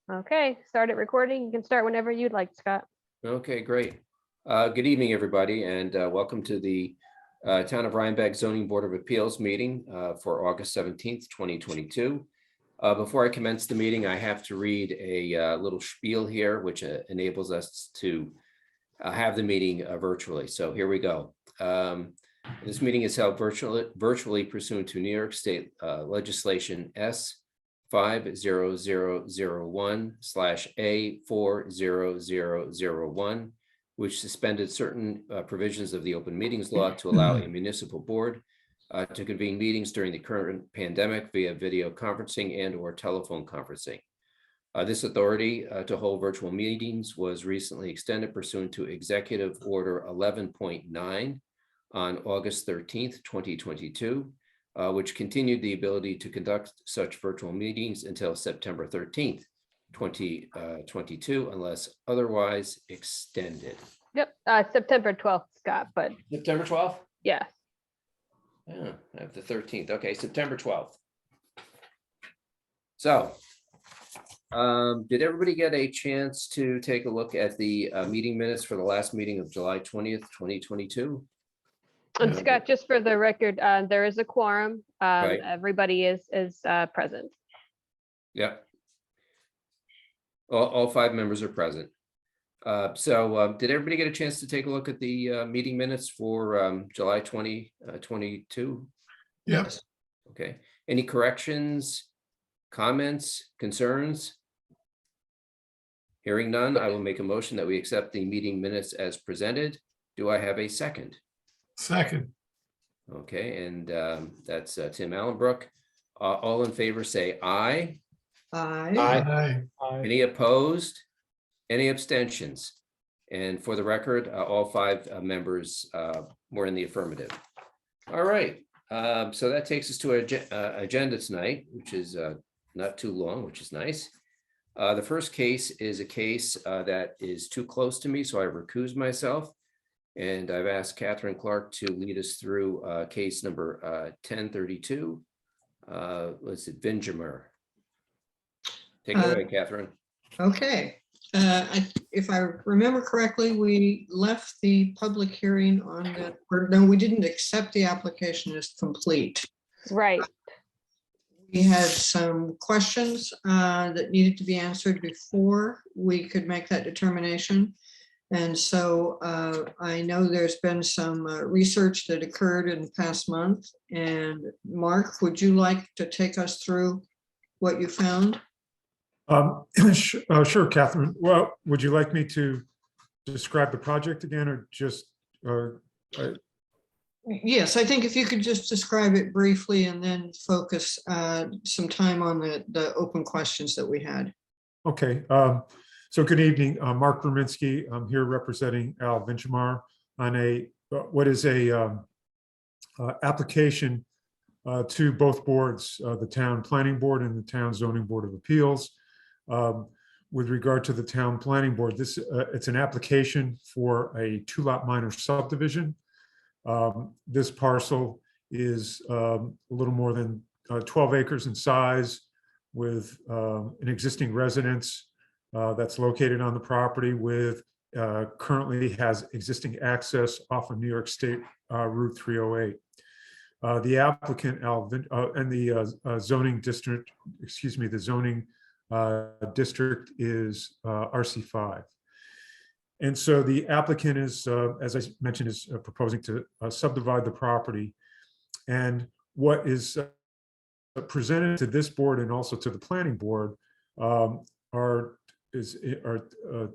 Okay, start it recording. You can start whenever you'd like, Scott. Okay, great. Good evening, everybody, and welcome to the Town of Rhinebeck Zoning Board of Appeals meeting for August 17th, 2022. Before I commence the meeting, I have to read a little spiel here, which enables us to have the meeting virtually. So here we go. This meeting is held virtually pursuant to New York State legislation S 50001/A40001, which suspended certain provisions of the open meetings law to allow a municipal board to convene meetings during the current pandemic via video conferencing and or telephone conferencing. This authority to hold virtual meetings was recently extended pursuant to Executive Order 11.9 on August 13th, 2022. Which continued the ability to conduct such virtual meetings until September 13th, 2022, unless otherwise extended. Yep, September 12th, Scott, but September 12th? yeah. Yeah, I have the 13th. Okay, September 12th. So, did everybody get a chance to take a look at the meeting minutes for the last meeting of July 20th, 2022? And Scott, just for the record, there is a quorum. Right. Everybody is present. Yeah. All five members are present. So did everybody get a chance to take a look at the meeting minutes for July 2022? Yes. Okay. Any corrections, comments, concerns? Hearing none, I will make a motion that we accept the meeting minutes as presented. Do I have a second? Second. Okay, and that's Tim Allenbrook. All in favor say aye. Aye. Any opposed? Any abstentions? And for the record, all five members were in the affirmative. All right, so that takes us to our agenda tonight, which is not too long, which is nice. The first case is a case that is too close to me, so I recuse myself. And I've asked Catherine Clark to lead us through case number 1032. Was it Vingemer? Take it away, Catherine. Okay. If I remember correctly, we left the public hearing on that, or no, we didn't accept the application as complete. Right. We had some questions that needed to be answered before we could make that determination. And so I know there's been some research that occurred in the past month. And Mark, would you like to take us through what you found? Sure, Catherine. Well, would you like me to describe the project again, or just? Yes, I think if you could just describe it briefly and then focus some time on the open questions that we had. Okay. So good evening, Mark Berminski. I'm here representing Al Vingemer on what is a application to both boards, the Town Planning Board and the Town Zoning Board of Appeals. With regard to the Town Planning Board, it's an application for a two-lot minor subdivision. This parcel is a little more than 12 acres in size, with an existing residence that's located on the property, with currently has existing access off of New York State Route 308. The applicant and the zoning district, the zoning district is RC5. And so the applicant is, as I mentioned, is proposing to subdivide the property. And what is presented to this board and also to the planning board are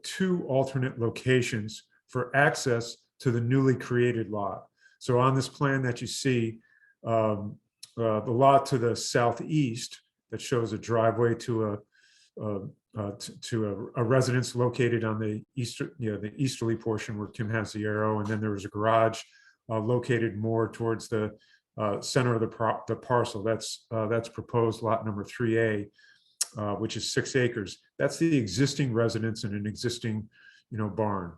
two alternate locations for access to the newly created lot. So on this plan that you see, the lot to the southeast that shows a driveway to a residence located on the the easterly portion where Kim has the arrow, and then there was a garage located more towards the center of the parcel. That's proposed lot number 3A, which is 6 acres. That's the existing residence and an existing barn.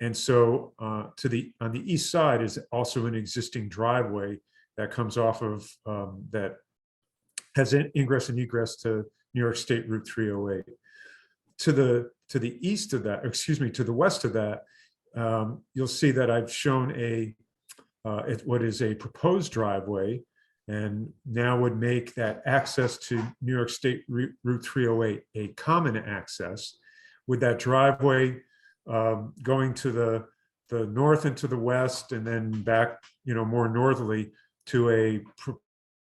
And so on the east side is also an existing driveway that comes off of that has ingress and egress to New York State Route 308. To the east of that, excuse me, to the west of that, you'll see that I've shown what is a proposed driveway, and now would make that access to New York State Route 308 a common access, with that driveway going to the north and to the west, and then back, more northerly to a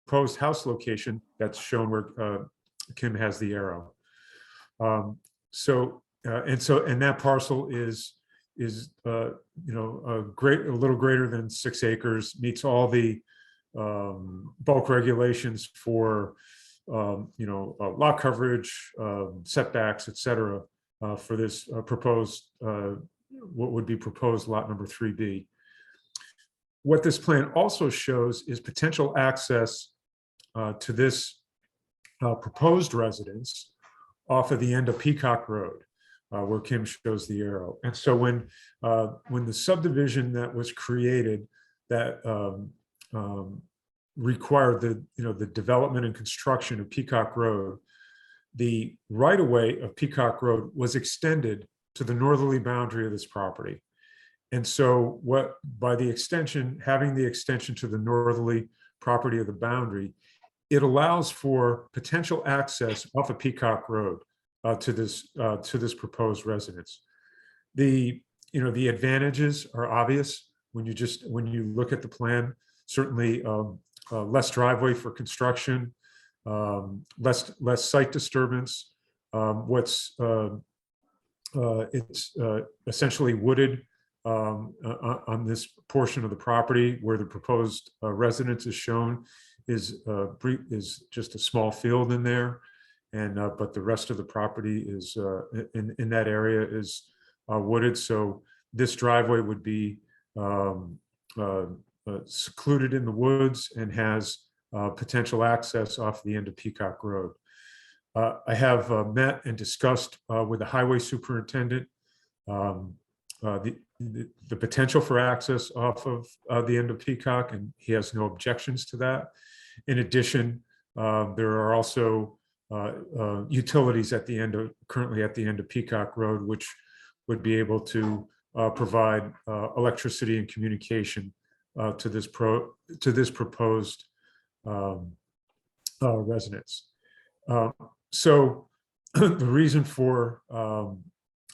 proposed house location that's shown where Kim has the arrow. And that parcel is a little greater than 6 acres, meets all the bulk regulations for lot coverage, setbacks, et cetera, for this proposed what would be proposed lot number 3B. What this plan also shows is potential access to this proposed residence off of the end of Peacock Road, where Kim shows the arrow. And so when the subdivision that was created that required the development and construction of Peacock Road, the right-of-way of Peacock Road was extended to the northerly boundary of this property. And so by the extension, having the extension to the northerly property of the boundary, it allows for potential access off of Peacock Road to this proposed residence. The advantages are obvious when you look at the plan. Certainly, less driveway for construction, less site disturbance. It's essentially wooded on this portion of the property where the proposed residence is shown. Is just a small field in there, and but the rest of the property is in that area is wooded. So this driveway would be secluded in the woods and has potential access off the end of Peacock Road. I have met and discussed with the highway superintendent the potential for access off of the end of Peacock, and he has no objections to that. In addition, there are also utilities currently at the end of Peacock Road, which would be able to provide electricity and communication to this proposed residence. So the reason for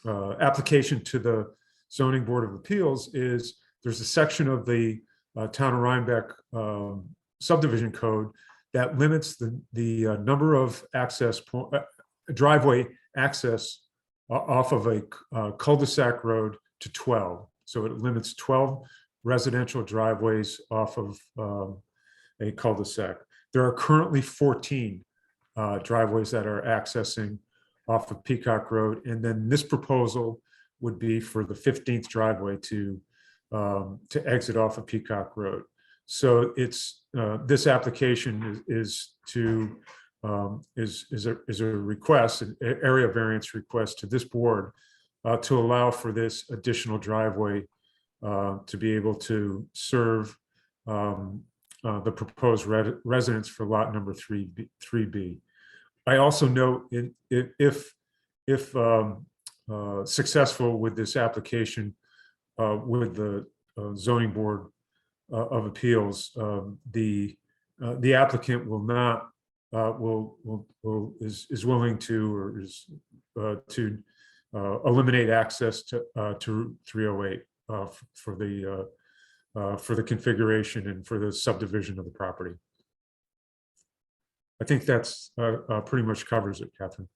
application to the Zoning Board of Appeals is there's a section of the Town of Rhinebeck subdivision code that limits the number of driveway access off of a cul-de-sac road to 12. So it limits 12 residential driveways off of a cul-de-sac. There are currently 14 driveways that are accessing off of Peacock Road, and then this proposal would be for the 15th driveway to exit off of Peacock Road. So it's this application is a request, an area variance request to this board to allow for this additional driveway to be able to serve the proposed residence for lot number 3B. I also note if successful with this application with the Zoning Board of Appeals, the applicant will not is willing to or is to eliminate access to Route 308 for the configuration and for the subdivision of the property. I think that's pretty much covers it, Catherine.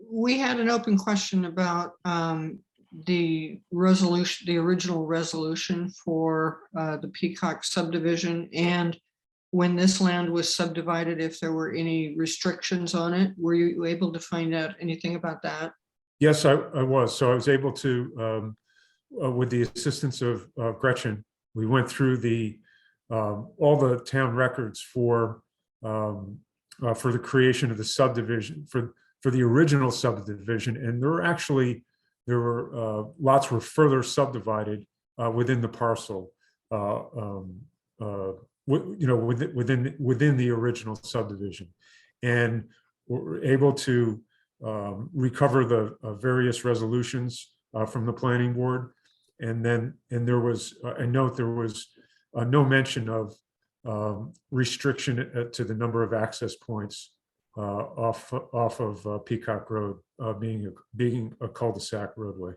We had an open question about the resolution, the original resolution for the Peacock subdivision, and when this land was subdivided, if there were any restrictions on it. Were you able to find out anything about that? Yes, I was. So I was able to, with the assistance of Gretchen, we went through all the town records for the creation of the subdivision, for the original subdivision, and lots were further subdivided within the parcel, within the original subdivision, and we're able to recover the various resolutions from the planning board. And there was, I note there was no mention of restriction to the number of access points off of Peacock Road being a cul-de-sac roadway.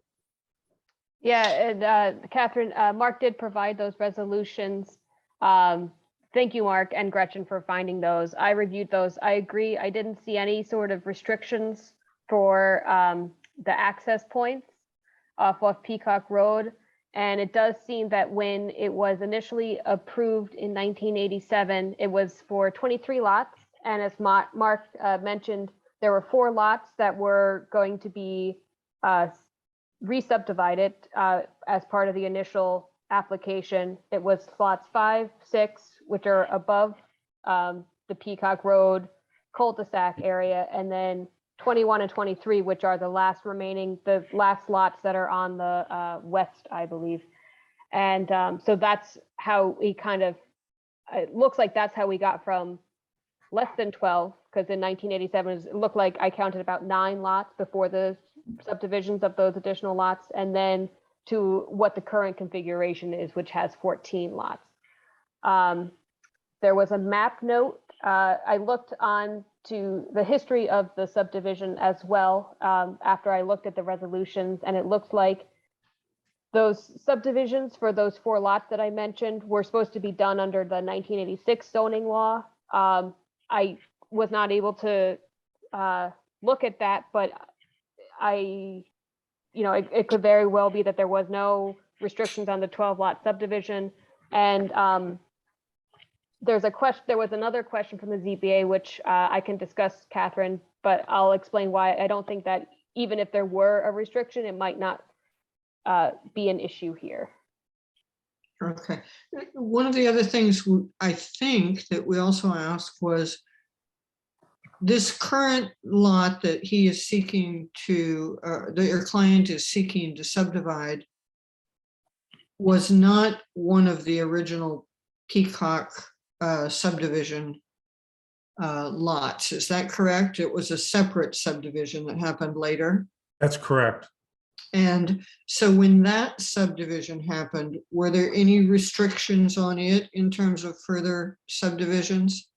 Yeah, and Catherine, Mark did provide those resolutions. Thank you, Mark and Gretchen, for finding those. I reviewed those. I agree. I didn't see any sort of restrictions for the access points off of Peacock Road. And it does seem that when it was initially approved in 1987, it was for 23 lots. And as Mark mentioned, there were 4 lots that were going to be re-subdivided as part of the initial application. It was lots 5, 6, which are above the Peacock Road cul-de-sac area, and then 21 and 23, which are the last lots that are on the west, I believe. And so that's how we it looks like that's how we got from less than 12, because in 1987, it looked like I counted about 9 lots before the subdivisions of those additional lots, and then to what the current configuration is, which has 14 lots. There was a map note. I looked on to the history of the subdivision as well after I looked at the resolutions, and it looks like those subdivisions for those 4 lots that I mentioned were supposed to be done under the 1986 zoning law. I was not able to look at that, but it could very well be that there was no restrictions on the 12 lot subdivision. And there was another question from the ZBA, which I can discuss, Catherine, but I'll explain why I don't think that even if there were a restriction, it might not be an issue here. Okay. One of the other things I think that we also asked was this current lot that he is seeking to, that your client is seeking to subdivide was not one of the original Peacock subdivision lots. Is that correct? It was a separate subdivision that happened later. That's correct. And so when that subdivision happened, were there any restrictions on it in terms of further subdivisions?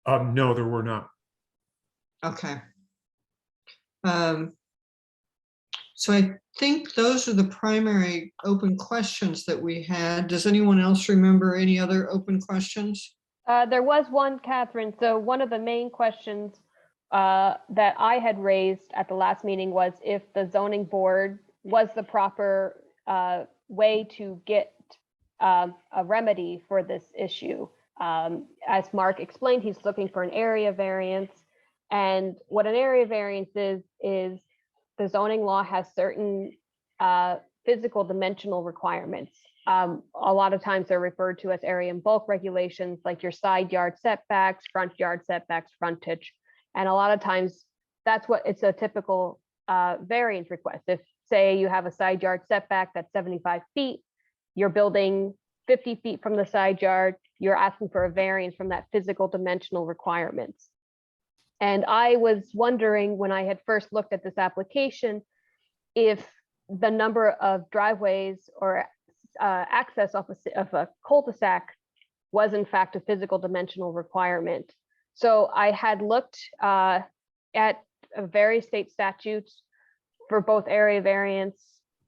No, there were not. Okay. So I think those are the primary open questions that we had. Does anyone else remember any other open questions? There was one, Catherine. So one of the main questions that I had raised at the last meeting was if the zoning board was the proper way to get a remedy for this issue. As Mark explained, he's looking for an area variance. And what an area variance is the zoning law has certain physical dimensional requirements. A lot of times they're referred to as area and bulk regulations, like your side yard setbacks, front yard setbacks, frontage. And a lot of times it's a typical variance request. If, say, you have a side yard setback that's 75 feet, you're building 50 feet from the side yard, you're asking for a variance from that physical dimensional requirements. And I was wondering when I had first looked at this application, if the number of driveways or access off of a cul-de-sac was in fact a physical dimensional requirement. So I had looked at various state statutes for both area variance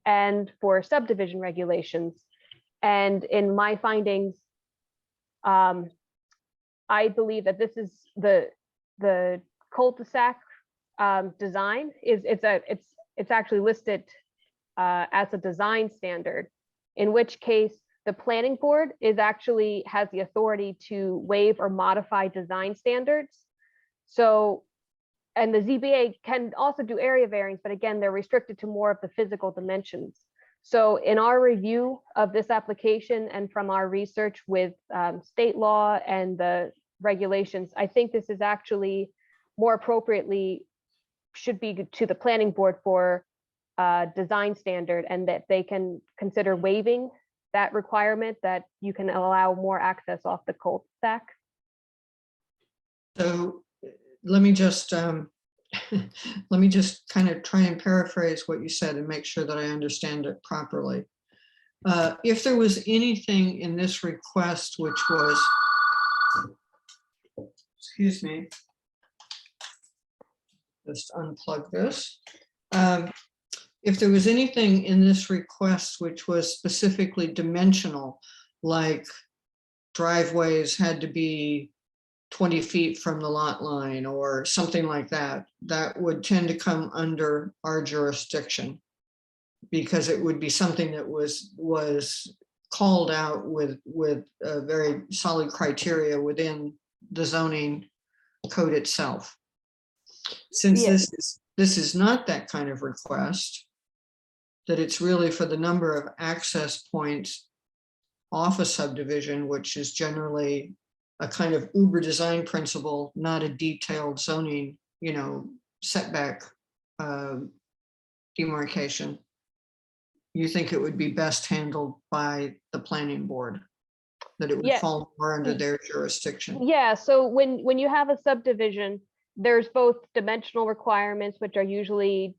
and for subdivision regulations. And in my findings, I believe that this is the cul-de-sac design it's actually listed as a design standard, in which case the planning board has the authority to waive or modify design standards. So, and the ZBA can also do area variance, but again, they're restricted to more of the physical dimensions. So in our review of this application and from our research with state law and the regulations, I think this is actually more appropriately should be to the planning board for design standard, and that they can consider waiving that requirement that you can allow more access off the cul-de-sac. So let me just let me just kind of try and paraphrase what you said and make sure that I understand it properly. If there was anything in this request which was, excuse me, just unplug this. If there was anything in this request which was specifically dimensional, like driveways had to be 20 feet from the lot line or something like that, that would tend to come under our jurisdiction, because it would be something that was called out with a very solid criteria within the zoning code itself. Since Yes. this is not that kind of request, that it's really for the number of access points off a subdivision, which is generally a kind of Uber design principle, not a detailed zoning, setback demarcation. You think it would be best handled by the planning board, that it would Yeah. fall more under their jurisdiction? Yeah, so when you have a subdivision, there's both dimensional requirements, which are usually,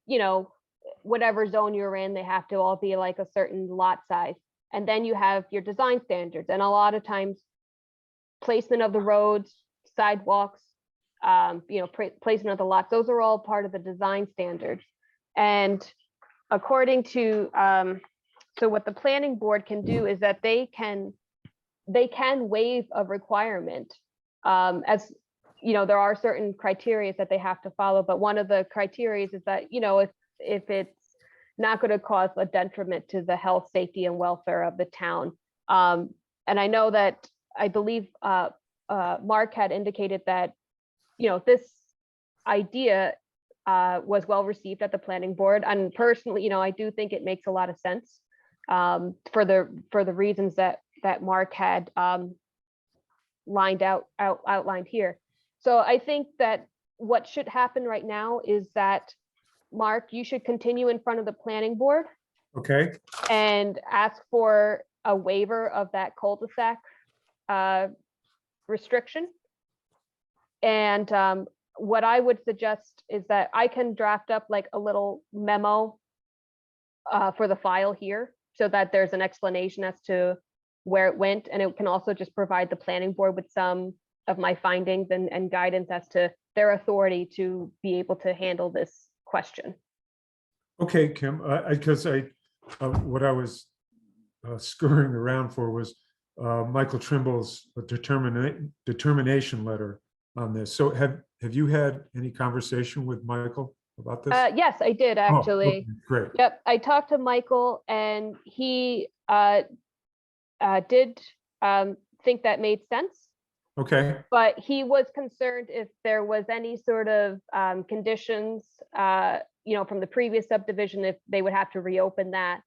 whatever zone you're in, they have to all be like a certain lot size. And then you have your design standards, and a lot of times placement of the roads, sidewalks, placement of the lots, those are all part of the design standards. And according to, so what the planning board can do is that they can waive a requirement. As there are certain criteria that they have to follow, but one of the criteria is that, if it's not going to cause a detriment to the health, safety, and welfare of the town. And I know that, I believe Mark had indicated that, this idea was well received at the planning board. And personally, I do think it makes a lot of sense for the reasons that Mark had outlined here. So I think that what should happen right now is that, Mark, you should continue in front of the planning board Okay, and ask for a waiver of that cul-de-sac restriction. And what I would suggest is that I can draft up like a little memo for the file here, so that there's an explanation as to where it went. And it can also just provide the planning board with some of my findings and guidance as to their authority to be able to handle this question. okay, Kim, because what I was scurrying around for was Michael Trimble's determination letter on this. So have you had any conversation with Michael about this? Yes, I did Oh, actually. okay, great. Yep, I talked to Michael, and he did think that made sense. Okay, But he was concerned if there was any sort of conditions, from the previous subdivision, if they would have to reopen that.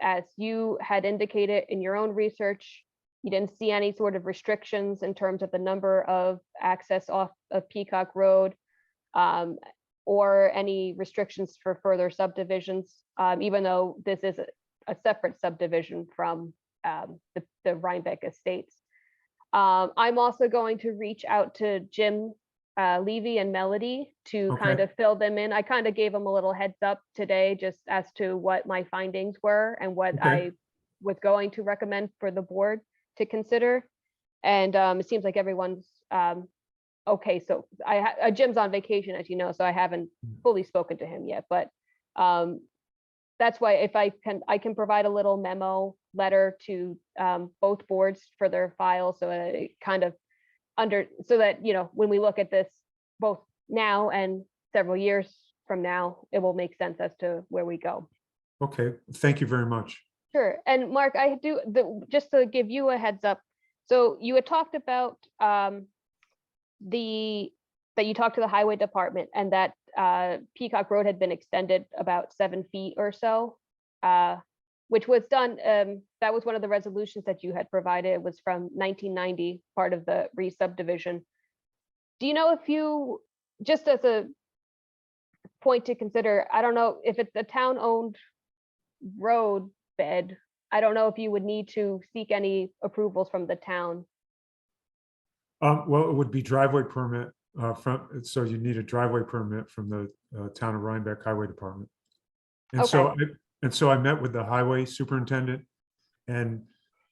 As you had indicated in your own research, you didn't see any sort of restrictions in terms of the number of access off of Peacock Road, or any restrictions for further subdivisions, even though this is a separate subdivision from the Rhinebeck Estates. I'm also going to reach out to Jim Levy and Melody to kind Okay. of fill them in. I kind of gave them a little heads up today just as to what my findings were and what Okay. I was going to recommend for the board to consider. And it seems like everyone's okay. So Jim's on vacation, as you know, so I haven't fully spoken to him yet, but that's why if I can provide a little memo letter to both boards for their files, so it kind of so that, when we look at this both now and several years from now, it will make sense as to where we go. Okay, thank you very much. Sure. And Mark, I do just to give you a heads up. So you had talked about that you talked to the highway department and that Peacock Road had been extended about 7 feet or so, which was done. That was one of the resolutions that you had provided. It was from 1990, part of the re-subdivision. Do you know if you, just as a point to consider, I don't know if it's a town-owned road bed, I don't know if you would need to seek any approvals from the town. Well, it would be driveway permit so you need a driveway permit from the Town of Rhinebeck Highway Department. And so, I met with the highway superintendent, and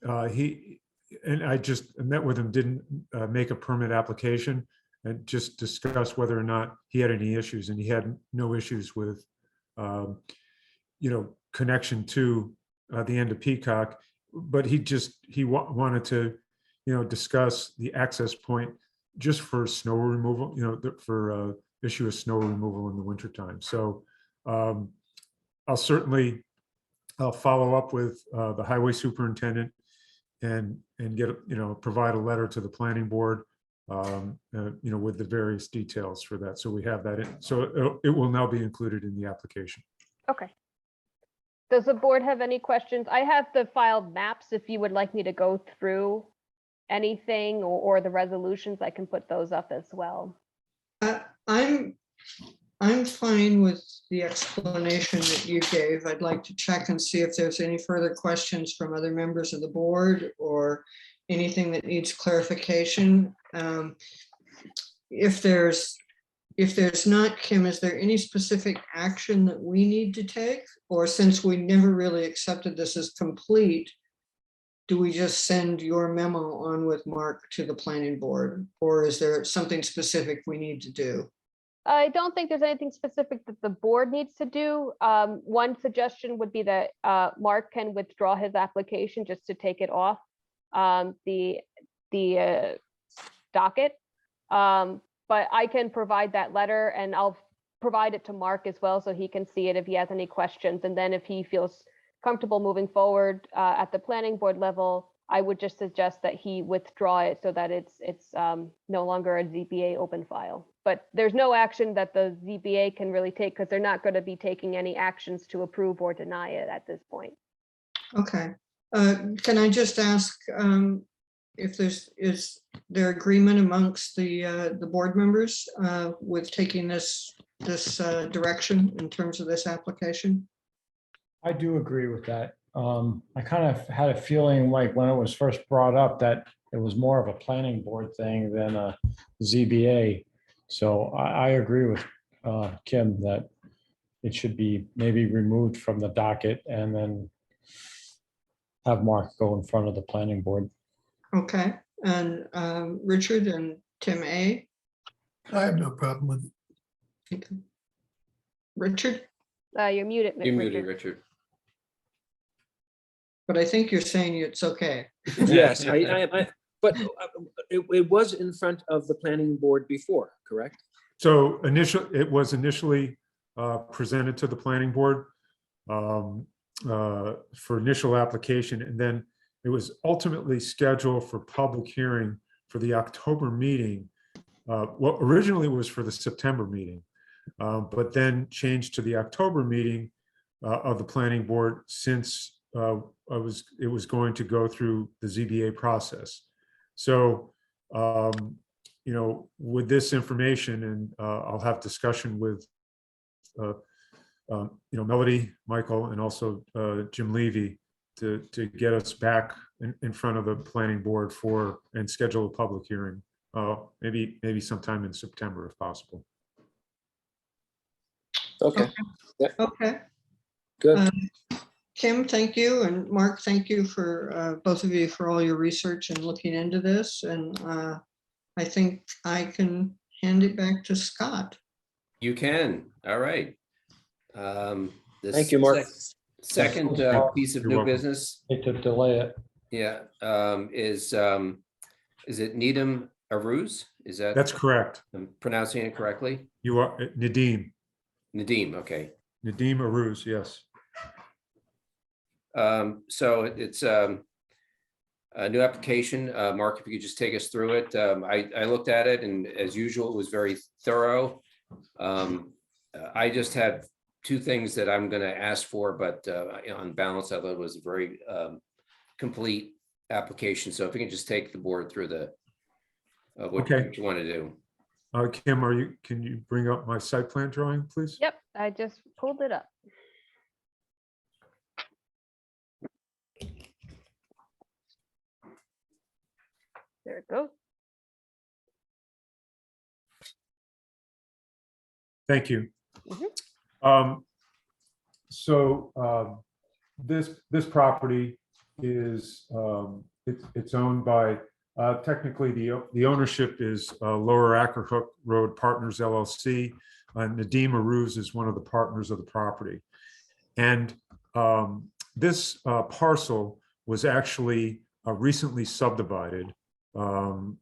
I just met with him, didn't make a permit application, and just discussed whether or not he had any issues, and he had no issues with, connection to the end of Peacock, but he wanted to, discuss the access point just for snow removal, for issue of snow removal in the wintertime. So I'll certainly follow up with the highway superintendent and get, provide a letter to the planning board, with the various details for that. So we have that in, so it will now be included in the application. Okay. Does the board have any questions? I have the filed maps. If you would like me to go through anything or the resolutions, I can put those up as well. I'm fine with the explanation that you gave. I'd like to check and see if there's any further questions from other members of the board or anything that needs clarification. If there's not, Kim, is there any specific action that we need to take? Or since we never really accepted this as complete, do we just send your memo on with Mark to the planning board? Or is there something specific we need to do? I don't think there's anything specific that the board needs to do. One suggestion would be that Mark can withdraw his application just to take it off the docket. But I can provide that letter, and I'll provide it to Mark as well, so he can see it if he has any questions. And then if he feels comfortable moving forward at the planning board level, I would just suggest that he withdraw it so that it's no longer a ZBA open file. But there's no action that the ZBA can really take, because they're not going to be taking any actions to approve or deny it at this point. Okay. Can I just ask if is there agreement amongst the board members with taking this direction in terms of this application? I do agree with that. I kind of had a feeling like when it was first brought up that it was more of a planning board thing than a ZBA. So I agree with Kim that it should be maybe removed from the docket and then have Mark go in front of the planning board. Okay, and Richard and Tim A. I have no problem with it. Okay. Richard, You're muted, You're muted, Richard. Richard. but I think you're saying it's okay. Yes, but it was in front of the planning board before, correct? So it was initially presented to the planning board for initial application, and then it was ultimately scheduled for public hearing for the October meeting. Well, originally it was for the September meeting, but then changed to the October meeting of the planning board since it was going to go through the ZBA process. So, with this information, and I'll have discussion with, Melody, Michael, and also Jim Levy to get us back in front of the planning board and schedule a public hearing, maybe sometime in September if possible. Okay, Okay, good. Kim, thank you, and Mark, thank you for both of you for all your research and looking into this. And I think I can hand it back to Scott. You can. All right. Thank you, Mark. Second piece of You're new welcome. business, Hate to delay it. yeah, is it Needham Aruz? Is that? That's correct. I'm pronouncing it correctly? You are Nadeem Okay. Aruz, yes. So it's a new application. Mark, if you could just take us through it. I looked at it, and as usual, it was very thorough. I just have two things that I'm going to ask for, but on balance, I thought it was a very complete application. So if you can just take the board through what you want to do. Kim, can you bring up my site plan drawing, please? Yep, I just pulled it up. There it goes. Thank you. Mhm. This property is, it's owned by, technically, the ownership is Lower Ackerhook Road Partners LLC. Nadeem Aruz is one of the partners of the property. And this parcel was actually recently subdivided. I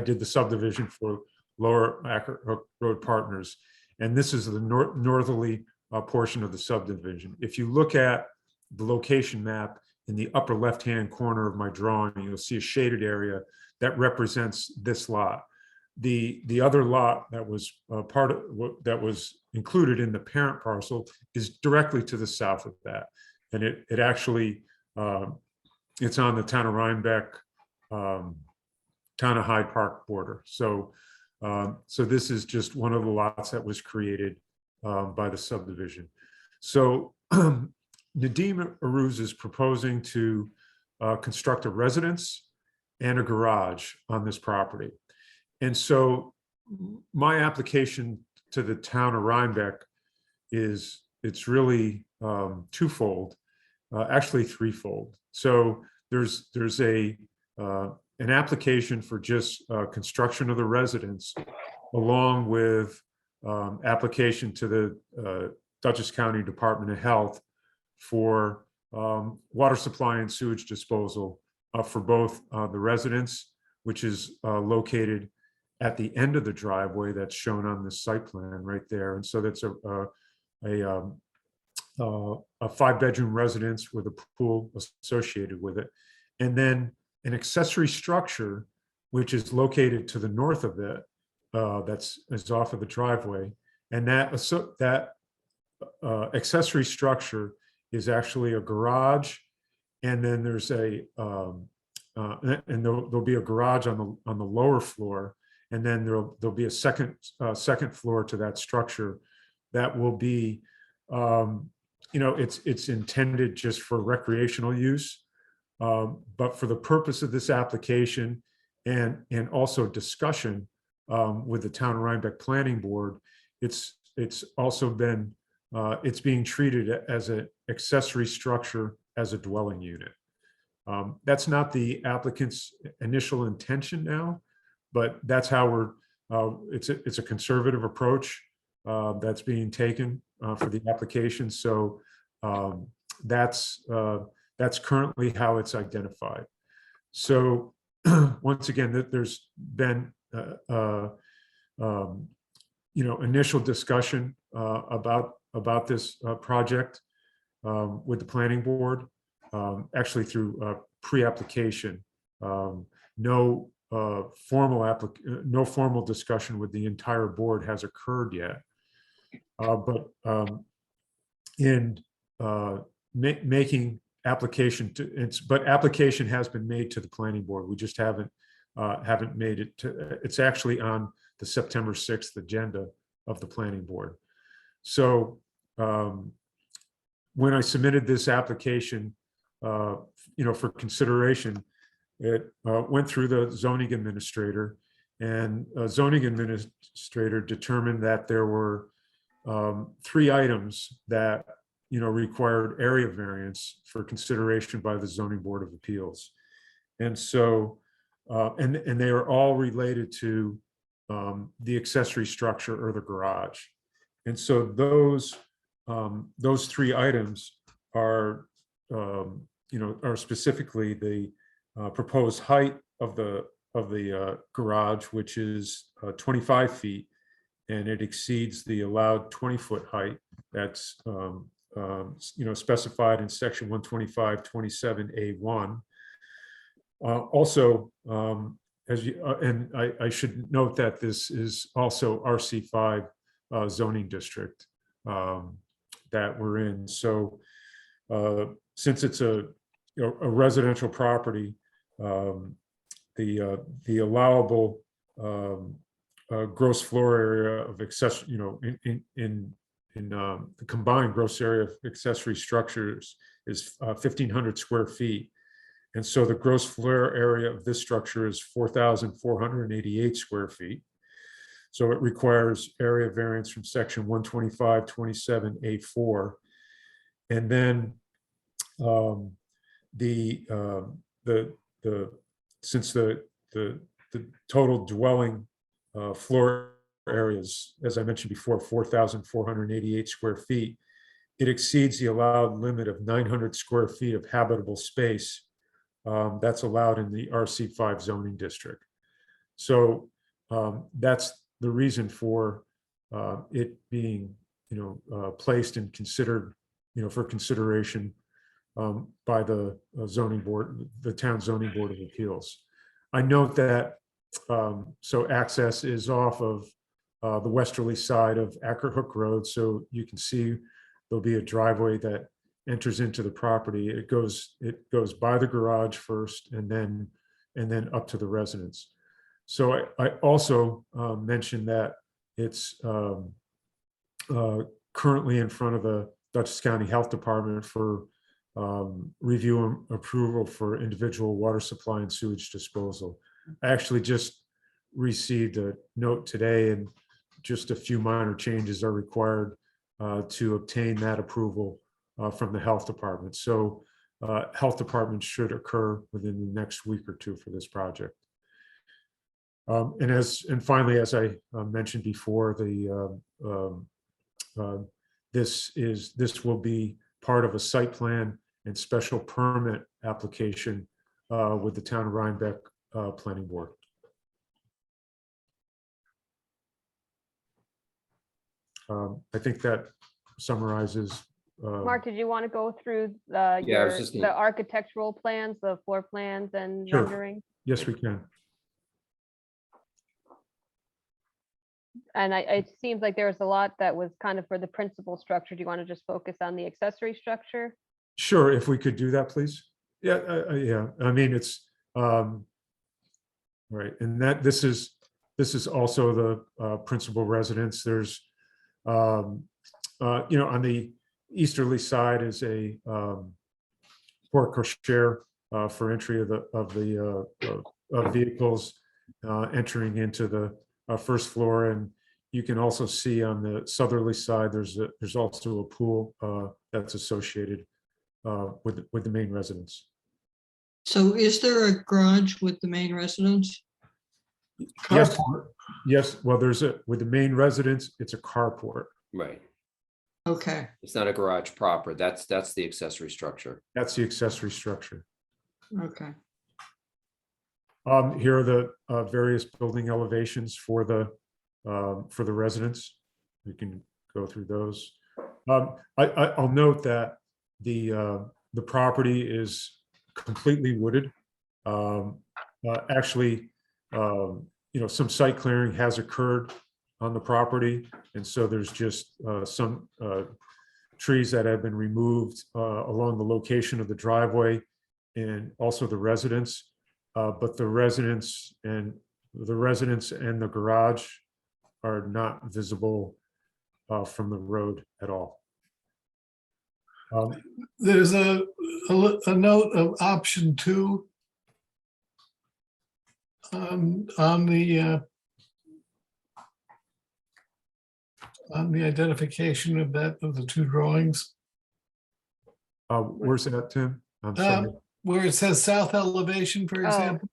did the subdivision for Lower Ackerhook Road Partners, and this is the northerly portion of the subdivision. If you look at the location map in the upper left-hand corner of my drawing, you'll see a shaded area that represents this lot. The other lot that was that was included in the parent parcel is directly to the south of that, and it actually it's on the town of Rhinebeck, town of Hyde Park border. So this is just one of the lots that was created by the subdivision. So Nadeem Aruz is proposing to construct a residence and a garage on this property. And so my application to the town of Rhinebeck is, it's really twofold, actually threefold. So there's an application for just construction of the residence, along with application to the Dutchess County Department of Health for water supply and sewage disposal for both the residence, which is located at the end of the driveway that's shown on the site plan right there. And so that's a 5-bedroom residence with a pool associated with it. And then an accessory structure, which is located to the north of it, is off of the driveway. And that accessory structure is actually a garage. And then there's and there'll be a garage on the lower floor. And then there'll be a second floor to that structure that will be, it's intended just for recreational use. But for the purpose of this application and also discussion with the town of Rhinebeck Planning Board, it's also been, it's being treated as an accessory structure as a dwelling unit. That's not the applicant's initial intention now, but that's how it's a conservative approach that's being taken for the application. So that's currently how it's identified. So once again, there's been initial discussion about this project with the planning board, actually through pre-application. No formal discussion with the entire board has occurred yet. But in making application but application has been made to the planning board. We just haven't made it to, it's actually on the September 6th agenda of the planning board. So when I submitted this application, for consideration, it went through the zoning administrator, and zoning administrator determined that there were 3 items that required area variance for consideration by the Zoning Board of Appeals. And so, and they are all related to the accessory structure or the garage. And so those 3 items are, are specifically the proposed height of the garage, which is 25 feet, and it exceeds the allowed 20-foot height that's specified in section 125.27A1. Also, and I should note that this is also RC5 zoning district that we're in. So since it's a residential property, the allowable gross floor area of accessory, in the combined gross area of accessory structures is 1,500 square feet. And so the gross floor area of this structure is 4,488 square feet. So it requires area variance from section 125-27A4. And then since the total dwelling floor areas, as I mentioned before, 4,488 square feet, it exceeds the allowed limit of 900 square feet of habitable space that's allowed in the RC5 zoning district. So that's the reason for it being, placed and considered, for consideration by the zoning board, the town zoning board of appeals. I note that so access is off of the westerly side of Acker Hook Road, so you can see there'll be a driveway that enters into the property. It goes by the garage first, and then up to the residence. So I also mentioned that it's currently in front of the Dutchess County Health Department for review and approval for individual water supply and sewage disposal. I actually just received a note today, and just a few minor changes are required to obtain that approval from the health department. So health department should occur within the next week or two for this project. And finally, as I mentioned before, this will be part of a site plan and special permit application with the town of Rhinebeck Planning Board. I think that summarizes. Mark, did you want to go through Yeah, I was just the architectural plans, the floor plans and Sure. rendering? Yes, we can. And it seems like there was a lot that was kind of for the principal structure. Do you want to just focus on the accessory structure? Sure, if we could do that, please. Yeah, yeah. I mean, it's right, and that this is also the principal residence. There's on the easterly side is a porte cochere for entry of vehicles entering into the first floor, and you can also see on the southerly side there's also a pool that's associated with the main residence. So is there a garage with the main residence? Yes, yes. Well, with the main residence, it's a carport. Right. Okay, It's not a garage proper. That's the accessory structure. That's the accessory structure. okay. Here are the various building elevations for the residents. We can go through those. I'll note that the property is completely wooded. Actually, some site clearing has occurred on the property, and so there's just some trees that have been removed along the location of the driveway and also the residence. But the residence and the garage are not visible from the road at all. There's a note of option 2 on the identification of the two drawings, Where's that, Tim? I'm sorry. where it says south elevation, for Oh, example,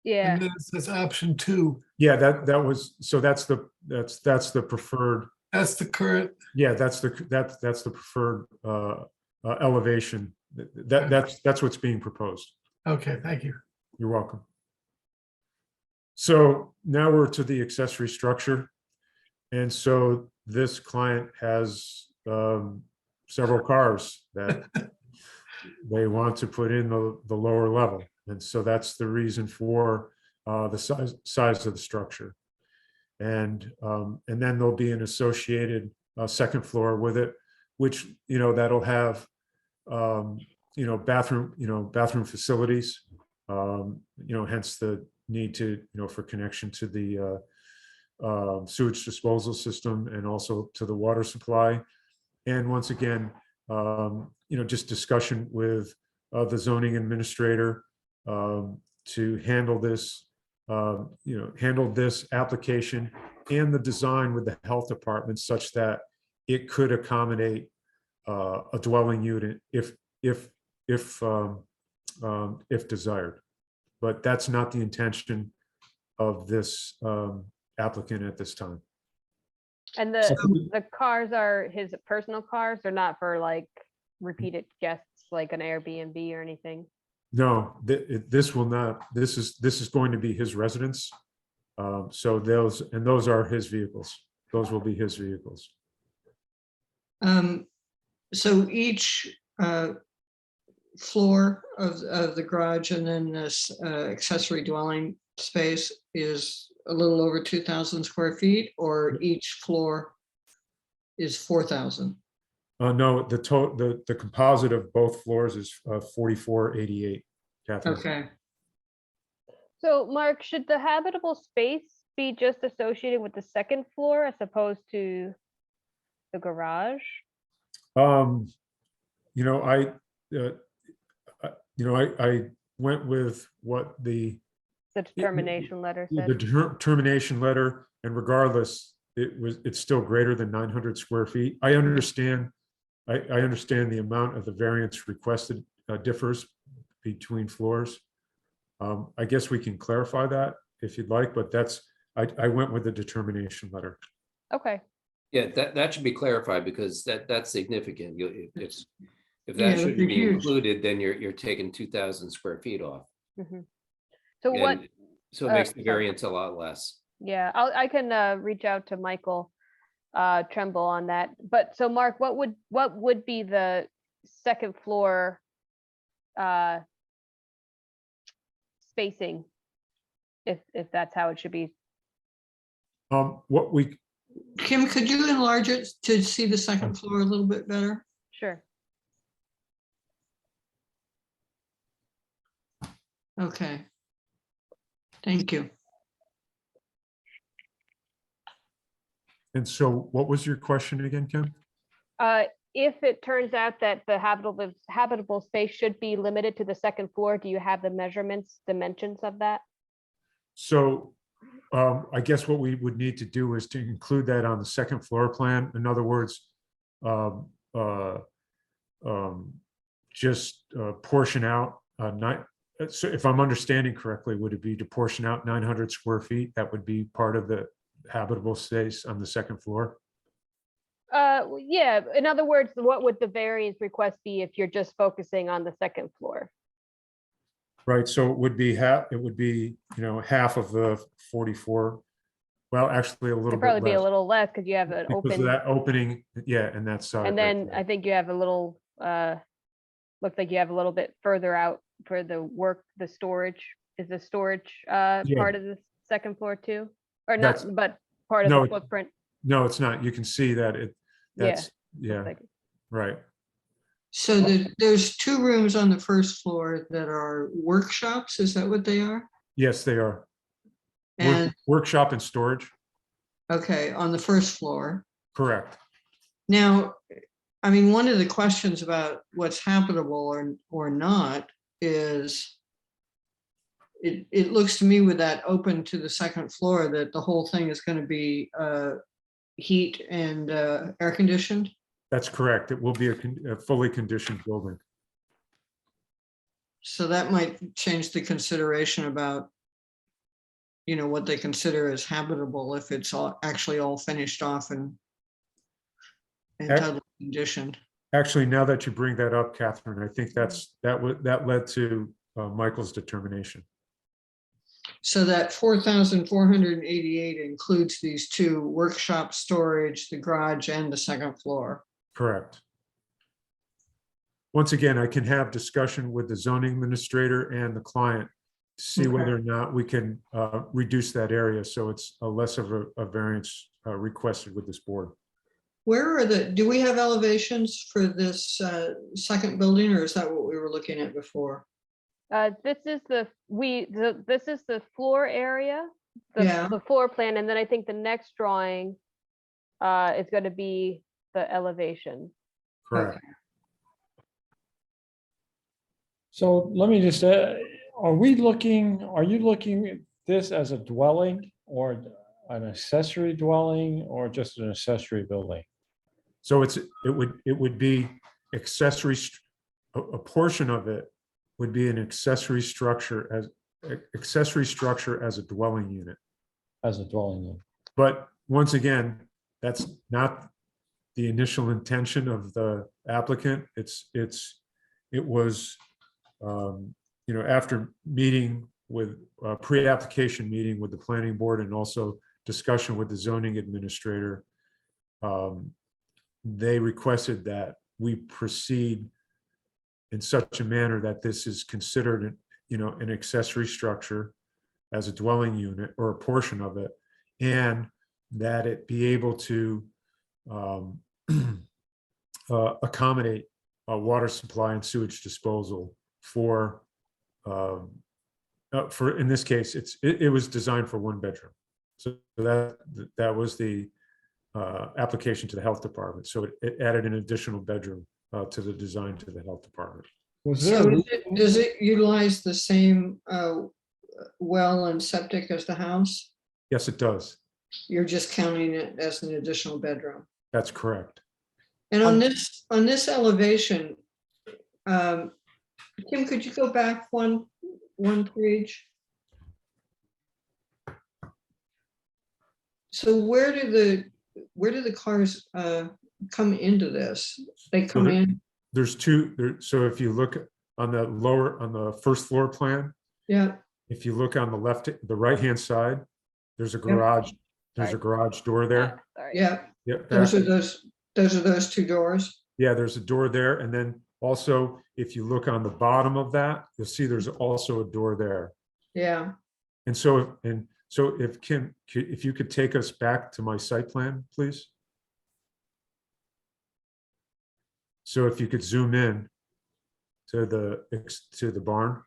yeah. and then it says option 2. Yeah, that's the preferred. That's the current. Yeah, that's the preferred elevation. That's what's being proposed. Okay, thank you. You're welcome. So now we're to the accessory structure. And so this client has several cars that they want to put in the lower level. And so that's the reason for the size of the structure. And then there'll be an associated second floor with it, which, that'll have, bathroom facilities, hence the need to, for connection to the sewage disposal system and also to the water supply. And once again, just discussion with the zoning administrator to handle this application and the design with the health department such that it could accommodate a dwelling unit if desired. But that's not the intention of this applicant at this time. And the cars are his personal cars, they're not for like repeated guests, like an Airbnb or anything? No, this will not, this is going to be his residence. So those are his vehicles. Those will be his vehicles. So each floor of the garage and then this accessory dwelling space is a little over 2,000 square feet, or each floor is 4,000? No, the composite of both floors is 4488, Catherine. Okay. So Mark, should the habitable space be just associated with the second floor as opposed to the garage? You know, I went with what the The determination letter the said? determination letter, and regardless, it's still greater than 900 square feet. I understand the amount of the variance requested differs between floors. I guess we can clarify that if you'd like, but I went with the determination letter. Okay, Yeah, that should be clarified because that's significant. If Yeah, that should they're be huge. included, then you're taking 2,000 square feet off. so what, And so it makes the sorry. variance a lot less. yeah, I can reach out to Michael Tremble on that. But so Mark, what would be the second floor spacing? If that's how it should be? What we, Kim, could you enlarge it to see the second floor a little bit better? Sure. Okay. Thank you. and so what was your question again, Kim? If it turns out that the habitable space should be limited to the second floor, do you have the measurements, dimensions of that? So I guess what we would need to do is to include that on the second floor plan. In other words, just portion out so if I'm understanding correctly, would it be to portion out 900 square feet? That would be part of the habitable space on the second floor? Yeah, in other words, what would the variance request be if you're just focusing on the second floor? Right, so it would be half of the 44. Well, actually a little It'd bit probably be a less little less because you have an because of open, that opening, yeah, and that side. and right then there. I think you have a little, looks like you have a little bit further out for the storage. Is the storage part of the second floor too? Or That's- not, but part of no, the it- footprint? No, it's not. You can see that Yeah. that's, yeah, Like- right. So there's two rooms on the first floor that are workshops. Is that what they are? Yes, they are. And, Workshop and storage, okay, on the first floor. correct. Now, I mean, one of the questions about what's habitable or not is it looks to me with that open to the second floor that the whole thing is going to be heat and air conditioned. That's correct. It will be a fully conditioned building. So that might change the consideration about, what they consider as habitable if it's actually all finished off and totally conditioned. Actually, now that you bring that up, Catherine, I think that led to Michael's determination. So that 4,488 includes these two: workshop, storage, the garage, and the second floor. Correct. Once again, I can have discussion with the zoning administrator and the client to see whether or not we can reduce that area so it's a less of a variance requested with this board. Where are do we have elevations for this second building, or is that what we were looking at before? This is this is the floor area, Yeah. the floor plan, and then I think the next drawing is going to be the elevation. Correct. So let me just, are you looking at this as a dwelling or an accessory dwelling or just an accessory building? So it would be accessory, a portion of it would be an accessory structure as a dwelling unit. As a dwelling unit? But once again, that's not the initial intention of the applicant. It was, after meeting with, pre-application meeting with the planning board and also discussion with the zoning administrator, they requested that we proceed in such a manner that this is considered, an accessory structure as a dwelling unit or a portion of it, and that it be able to accommodate water supply and sewage disposal for, in this case, it was designed for one bedroom. So that was the application to the health department. So it added an additional bedroom to the design to the health department. Was there, So does it utilize the same well and septic as the house? Yes, it does. You're just counting it as an additional bedroom. That's correct. And on this elevation, Kim, could you go back one page? So where do the cars come into this? They come in? There's two. So if you look on the first floor plan, Yeah, if you look on the right-hand side, there's a garage. There's a garage door there. Sorry. yeah. Yep. Those are those two doors. Yeah, there's a door there. And then also, if you look on the bottom of that, you'll see there's also a door there. Yeah. And so if Kim, if you could take us back to my site plan, please. So if you could zoom in to the barn.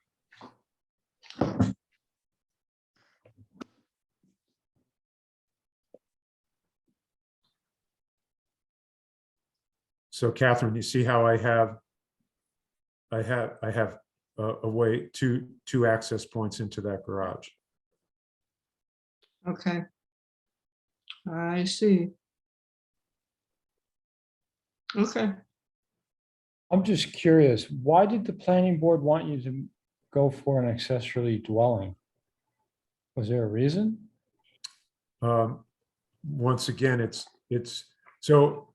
So Catherine, you see how I have a way, two access points into that garage. Okay. I see. Okay. I'm just curious, why did the planning board want you to go for an accessory dwelling? Was there a reason? Once again, it's so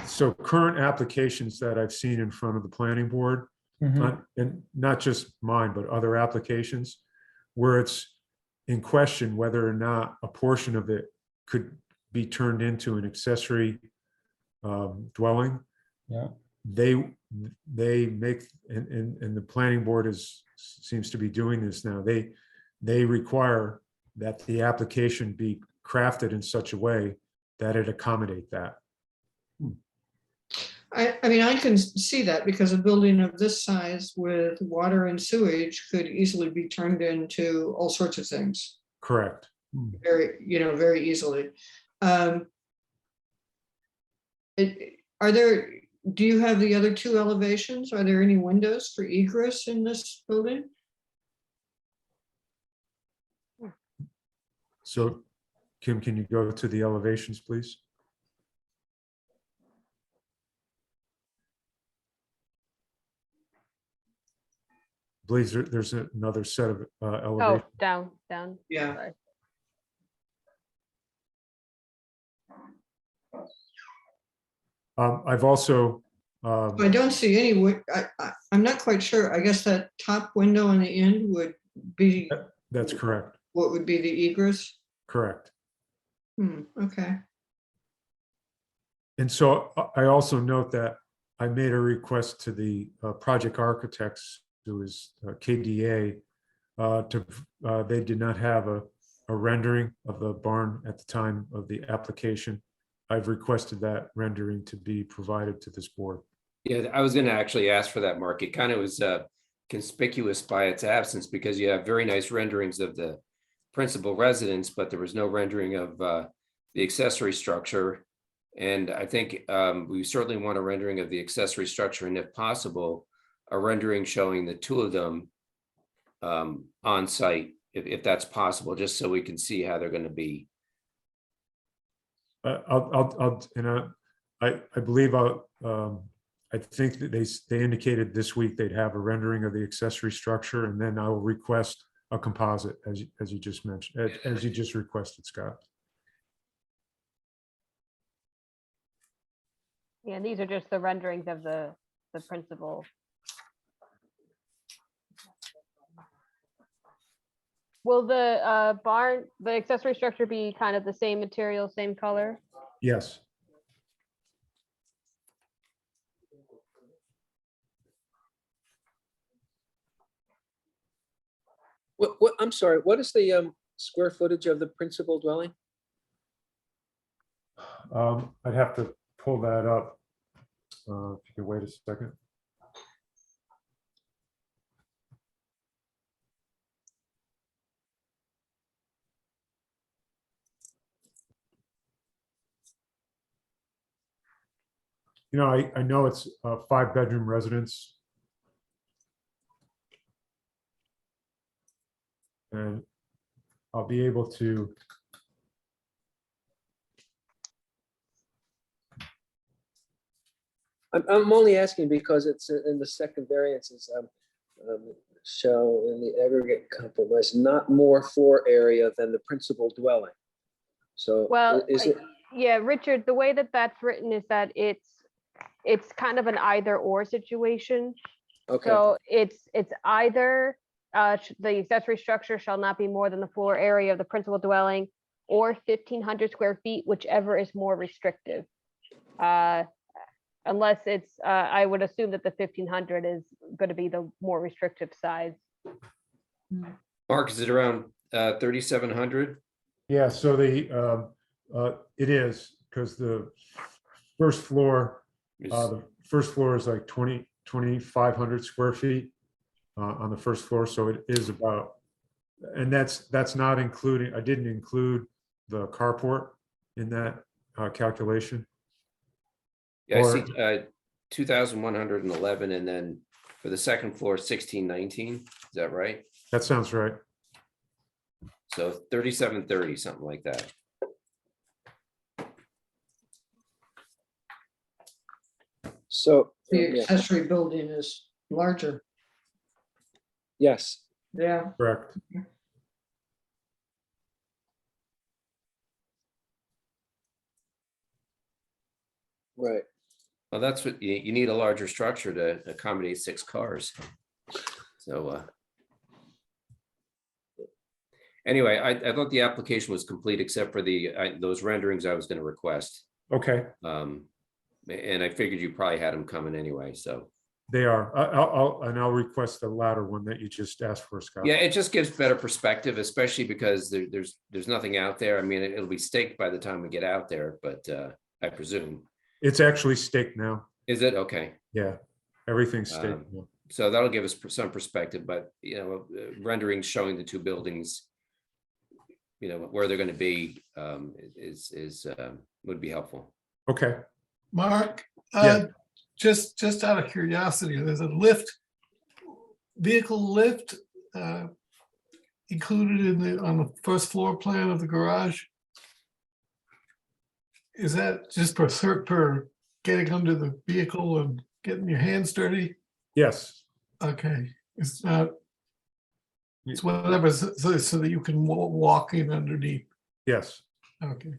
so current applications that I've seen in front of the planning board, Mhm. and not just mine, but other applications, where it's in question whether or not a portion of it could be turned into an accessory dwelling. Yeah. They make, and the planning board seems to be doing this now. They require that the application be crafted in such a way that it accommodate that. I mean, I can see that because a building of this size with water and sewage could easily be turned into all sorts of things. Correct. Very easily. Do you have the other two elevations? Are there any windows for egress in this building? So Kim, can you go to the elevations, please? I believe there's another set of Oh, elevations. down. Yeah. Sorry. I've also, I don't see any, I'm not quite sure. I guess that top window on the end would be that's correct, what would be the egress? correct. Okay. And so I also note that I made a request to the project architects, who is KDA, they did not have a rendering of the barn at the time of the application. I've requested that rendering to be provided to this board. Yeah, I was going to actually ask for that, Mark. It kind of was conspicuous by its absence because you have very nice renderings of the principal residence, but there was no rendering of the accessory structure. And I think we certainly want a rendering of the accessory structure, and if possible, a rendering showing the two of them on site if that's possible, just so we can see how they're going to be. I believe I think that they indicated this week they'd have a rendering of the accessory structure, and then I will request a composite, as you just mentioned, as you just requested, Scott. Yeah, these are just the renderings of the principal. Will the barn, the accessory structure be kind of the same material, same color? Yes. What, I'm sorry, what is the square footage of the principal dwelling? I'd have to pull that up. If you could wait a second. You know, I know it's a 5-bedroom residence. And I'll be able to. I'm only asking because it's in the second variances, shall in the aggregate compromise not more floor area than the principal dwelling. So Well, is it, yeah, Richard, the way that that's written is that it's kind of an either or situation. okay, So it's either the accessory structure shall not be more than the floor area of the principal dwelling, or 1,500 square feet, whichever is more restrictive. Unless it's, I would assume that the 1,500 is going to be the more restrictive size. Mark, is it around 3,700? Yeah, so it is, because the first floor is like 2,500 square feet on the first floor, so it is about, and that's not including, I didn't include the carport in that calculation. Yeah, I see 2,111, and then for the second floor, 1,619. Is that right? That sounds right. So 3,730, something like that. so, The yeah, accessory building is larger. yes, Yeah. Correct. right. Well, that's what you need, a larger structure to accommodate 6 cars. So anyway, I thought the application was complete except for those renderings I was going to request. Okay, And I figured you probably had them coming anyway, so. they are. I'll request the latter one that you just asked for, Scott. Yeah, it just gives better perspective, especially because there's nothing out there. I mean, it'll be staked by the time we get out there, but I presume. It's actually staked now. Is it? Okay. Yeah, everything's staked now. So that'll give us some perspective, but renderings showing the 2 buildings, where they're going to be would be helpful. Okay. Mark, Yeah. just out of curiosity, there's a vehicle lift included on the first floor plan of the garage. Is that just for getting under the vehicle and getting your hands dirty? Yes. Okay, it's not, it's whatever, so that you can walk in underneath. Yes. Okay.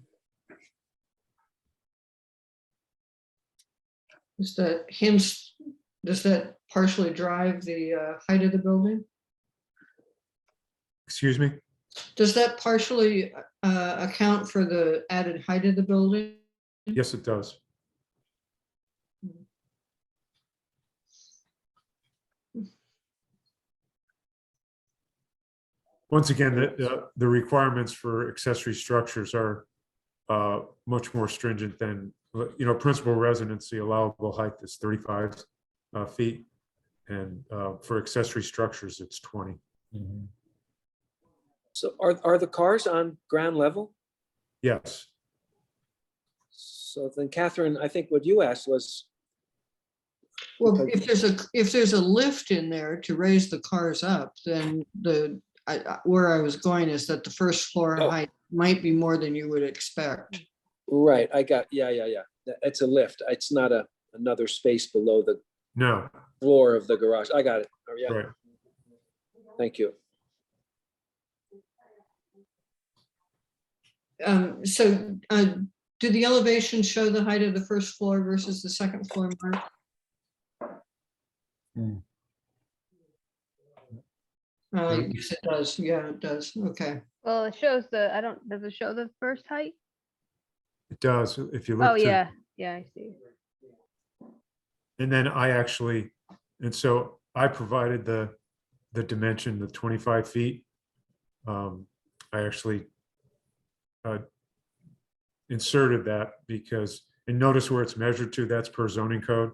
Is that hinge, does that partially drive the height of the building? Excuse me? Does that partially account for the added height of the building? Yes, it does. Once again, the requirements for accessory structures are much more stringent than, principal residency allowable height is 35 feet. And for accessory structures, it's 20. Mhm. So are the cars on ground level? Yes. So then Catherine, I think what you asked was, Well, if there's a lift in there to raise the cars up, then where I was going is that the first floor Oh. height might be more than you would expect. Right, I got, yeah. It's a lift. It's not another space below the No, floor of the garage. I got it. Oh, yeah, right. thank you. So do the elevations show the height of the first floor versus the second floor, Mark? Yes, it does. Yeah, it does. Okay. Well, it shows the, does it show the first height? It does. If you Oh, look to, yeah, yeah, I see. and then I actually, and so I provided the dimension, the 25 feet. I actually inserted that because, and notice where it's measured to, that's per zoning code.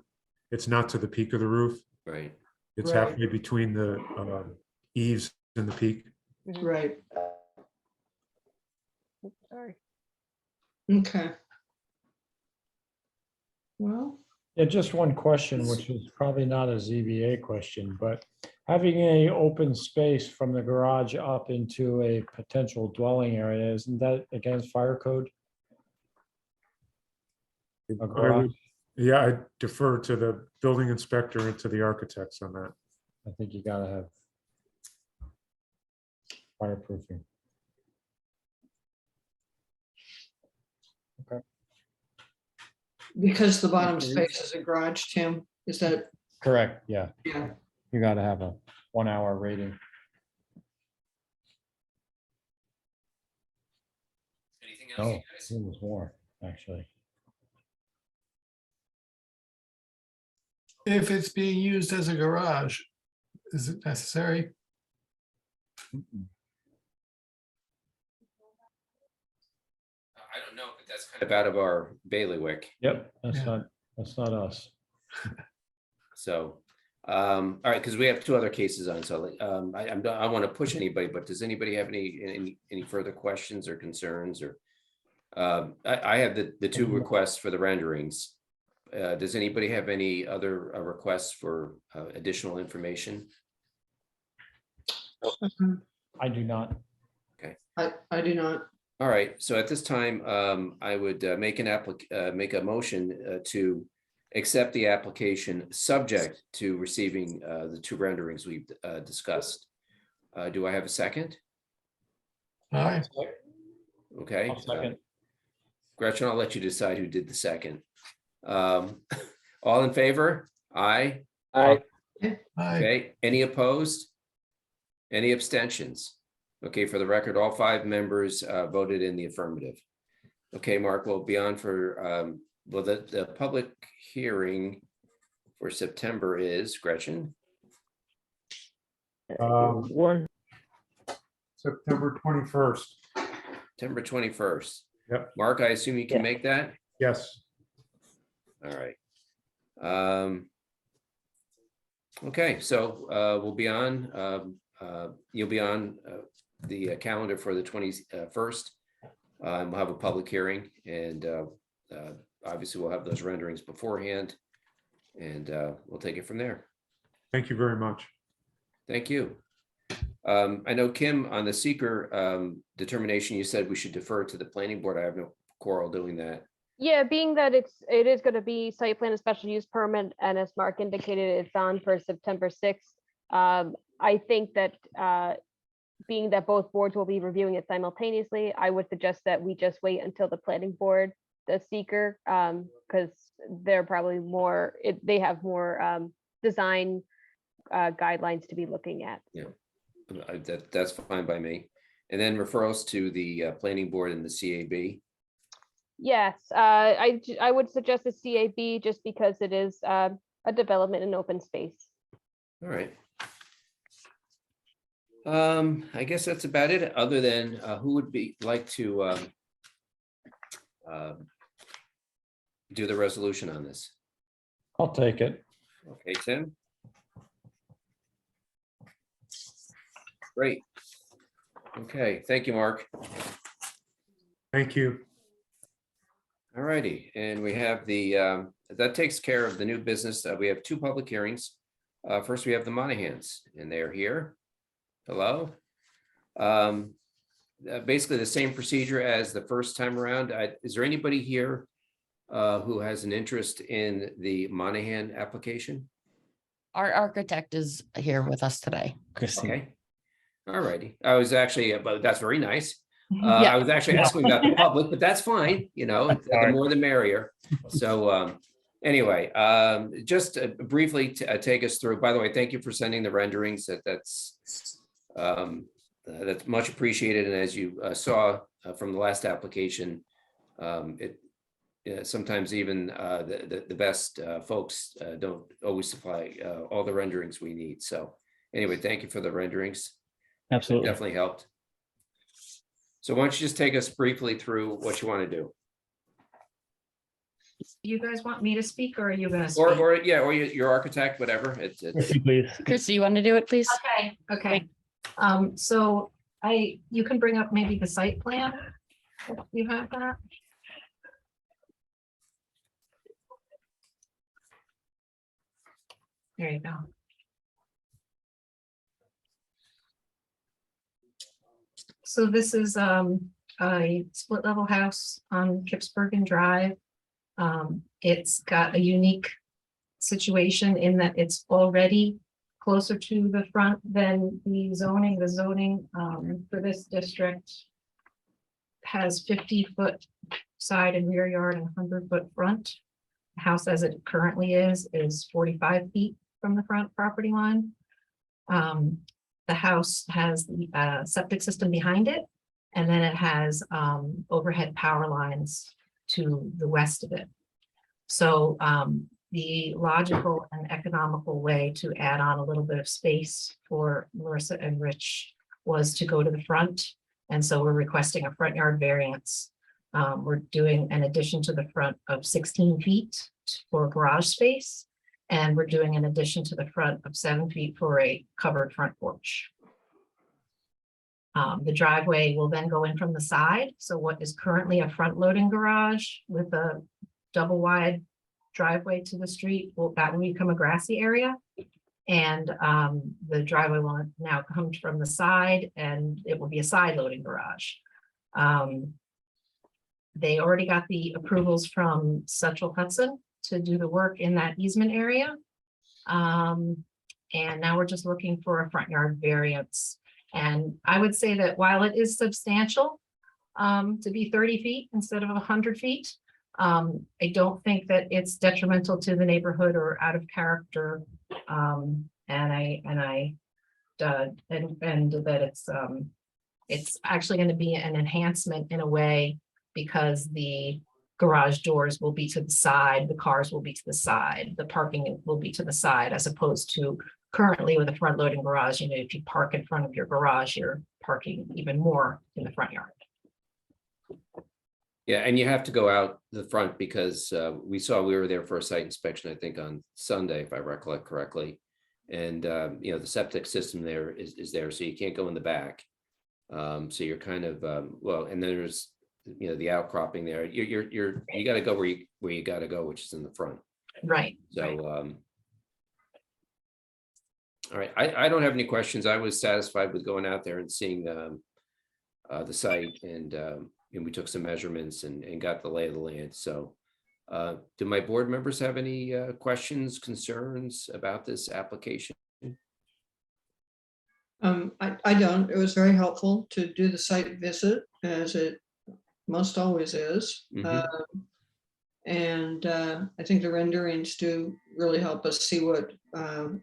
It's not to the peak of the roof. Right. It's Right. halfway between the eaves and the peak. Right. Sorry. Okay. Well, Yeah, just one question, which is probably not a ZBA question, but having a open space from the garage up into a potential dwelling area, isn't that against fire code? A I garage? would, yeah, I defer to the building inspector and to the architects on that. I think you gotta have fireproofing. because the bottom space is a garage, Tim, is that, Correct, yeah. yeah. You gotta have a 1 hour rating. Anything else, Oh, you guys? it was more, actually. If it's being used as a garage, is it necessary? I don't know, but that's kind of out of our bailiwick. Yep, Yeah. that's not us. So, all right, because we have two other cases on, so I don't want to push anybody, but does anybody have any further questions or concerns or? I have the two requests for the renderings. Does anybody have any other requests for additional information? I do not. I do not. All right, so at this time, I would make a motion to accept the application subject to receiving the two renderings we've discussed. Do I have a second? Aye. Okay. I'll second. Gretchen, I'll let you decide who did the second. All in favor? Aye. I, Aye. Okay, any opposed? Any abstentions? Okay, for the record, all five members voted in the affirmative. Okay, Mark, we'll be on for, well, the public hearing for September is, Gretchen? One. September 21st. September 21st. Yep. Mark, I assume you can Yeah. make that? Yes. All right. Okay, so we'll be on, you'll be on the calendar for the 21st. We'll have a public hearing and obviously we'll have those renderings beforehand and we'll take it from there. Thank you very much. Thank you. I know Kim, on the seeker determination, you said we should defer to the planning board. I have no quarrel doing that. Yeah, being that it is going to be site plan and special use permit, and as Mark indicated, it's on for September 6th. I think that being that both boards will be reviewing it simultaneously, I would suggest that we just wait until the planning board, the seeker, because they're probably more, they have more design guidelines to be looking at. Yeah, that's fine by me. And then referrals to the planning board and the CAB. Yes, I would suggest the CAB just because it is a development in open space. All right. I guess that's about it, other than who would like to do the resolution on this? I'll take it. Okay, Tim? Great. Okay, thank you, Mark. Thank you. All righty, and we have the, that takes care of the new business. We have two public hearings. First, we have the Monahans, and they're here. Hello? Basically the same procedure as the first time around. Is there anybody here who has an interest in the Monahan application? Our architect is here with us today. Christine. Okay. All righty. I was actually, but that's very nice. Yeah. I was actually asking about the public, but that's fine, you know, the Sorry. more the merrier. So anyway, just briefly take us through, by the way, thank you for sending the renderings. That's much appreciated. And as you saw from the last application, sometimes even the best folks don't always supply all the renderings we need. So anyway, thank you for the renderings. Absolutely. Definitely helped. So why don't you just take us briefly through what you want to do? You guys want me to speak or are you gonna speak? Or your architect, whatever. Chrissy, please. Christy, you want to do it, please? Okay. So you can bring up maybe the site plan. You have that? There you go. So this is a split level house on Kipsbergen Drive. It's got a unique situation in that it's already closer to the front than the zoning. The zoning for this district has 50-foot side and rear yard and 100-foot front. The house as it currently is 45 feet from the front property line. The house has the septic system behind it, and then it has overhead power lines to the west of it. So the logical and economical way to add on a little bit of space for Marissa and Rich was to go to the front. And so we're requesting a front yard variance. We're doing an addition to the front of 16 feet for garage space. And we're doing an addition to the front of 7 feet for a covered front porch. The driveway will then go in from the side. So what is currently a front loading garage with a double wide driveway to the street, that will become a grassy area. And the driveway will now come from the side and it will be a side loading garage. They already got the approvals from Central Hudson to do the work in that easement area. And now we're just looking for a front yard variance. And I would say that while it is substantial to be 30 feet instead of 100 feet, I don't think that it's detrimental to the neighborhood or out of character. And that it's actually going to be an enhancement in a way because the garage doors will be to the side, the cars will be to the side, the parking will be to the side, as opposed to currently with a front loading garage, you know, if you park in front of your garage, you're parking even more in the front yard. Yeah, and you have to go out the front because we were there for a site inspection, I think on Sunday, if I recollect correctly. And you know, the septic system there is there, so you can't go in the back. So you're kind of well, and then there's, you know, the outcropping there. You got to go where you got to go, which is in the front. Right. So right. all right, I don't have any questions. I was satisfied with going out there and seeing the site, and we took some measurements and got the lay of the land. So do my board members have any questions, concerns about this application? I don't. It was very helpful to do the site visit, as it most always is. Mhm. And I think the renderings do really help us see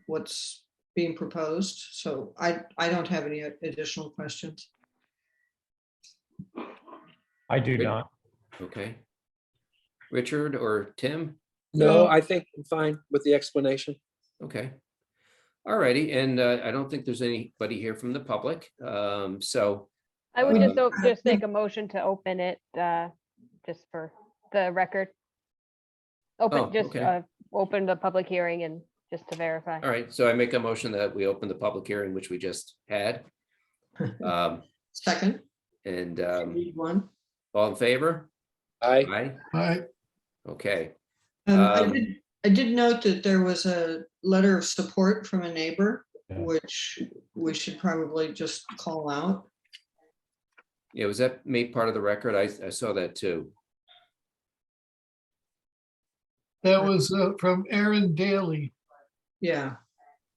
what's being proposed. So I don't have any additional questions. I do Great. not. Okay. Richard or Tim? No, I think I'm fine with the explanation. Okay. All righty, and I don't think there's anybody here from the public. So I would Uh, just make a motion to open it, just for the record. okay. Open the public hearing and just to verify. all right, so I make a motion that we open the public hearing, which we just had. Second, And read one. all in favor? I, Aye. I, Okay. I did note that there was a letter of support from a neighbor, Yeah. which we should probably just call out. Yeah, was that made part of the record? I saw that too. That was from Aaron Daly. Yeah,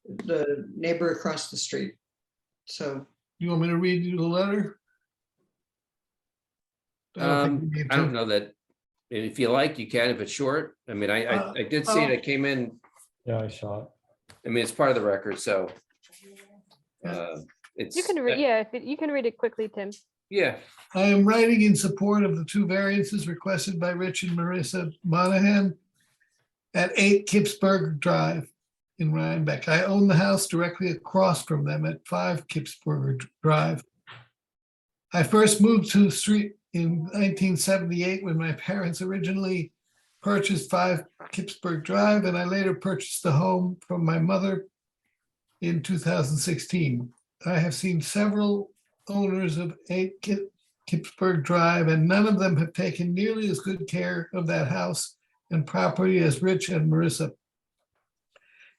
the neighbor across the street. So, You want me to read you the letter? I don't think we need I don't to. know that, if you like, you can, if it's short. I mean, I did see it, it came in, Yeah, I saw it. I mean, it's part of the record, so. Yeah. It's. You can read, yeah, you can read it quickly, Tim. Yeah, I am writing in support of the two variances requested by Rich and Marissa Monahan at 8 Kipsburg Drive in Rhinebeck. I own the house directly across from them at 5 Kipsburg Drive. I first moved to the street in 1978 when my parents originally purchased 5 Kipsburg Drive, and I later purchased the home from my mother in 2016. I have seen several owners of 8 Kipsburg Drive, and none of them have taken nearly as good care of that house and property as Rich and Marissa.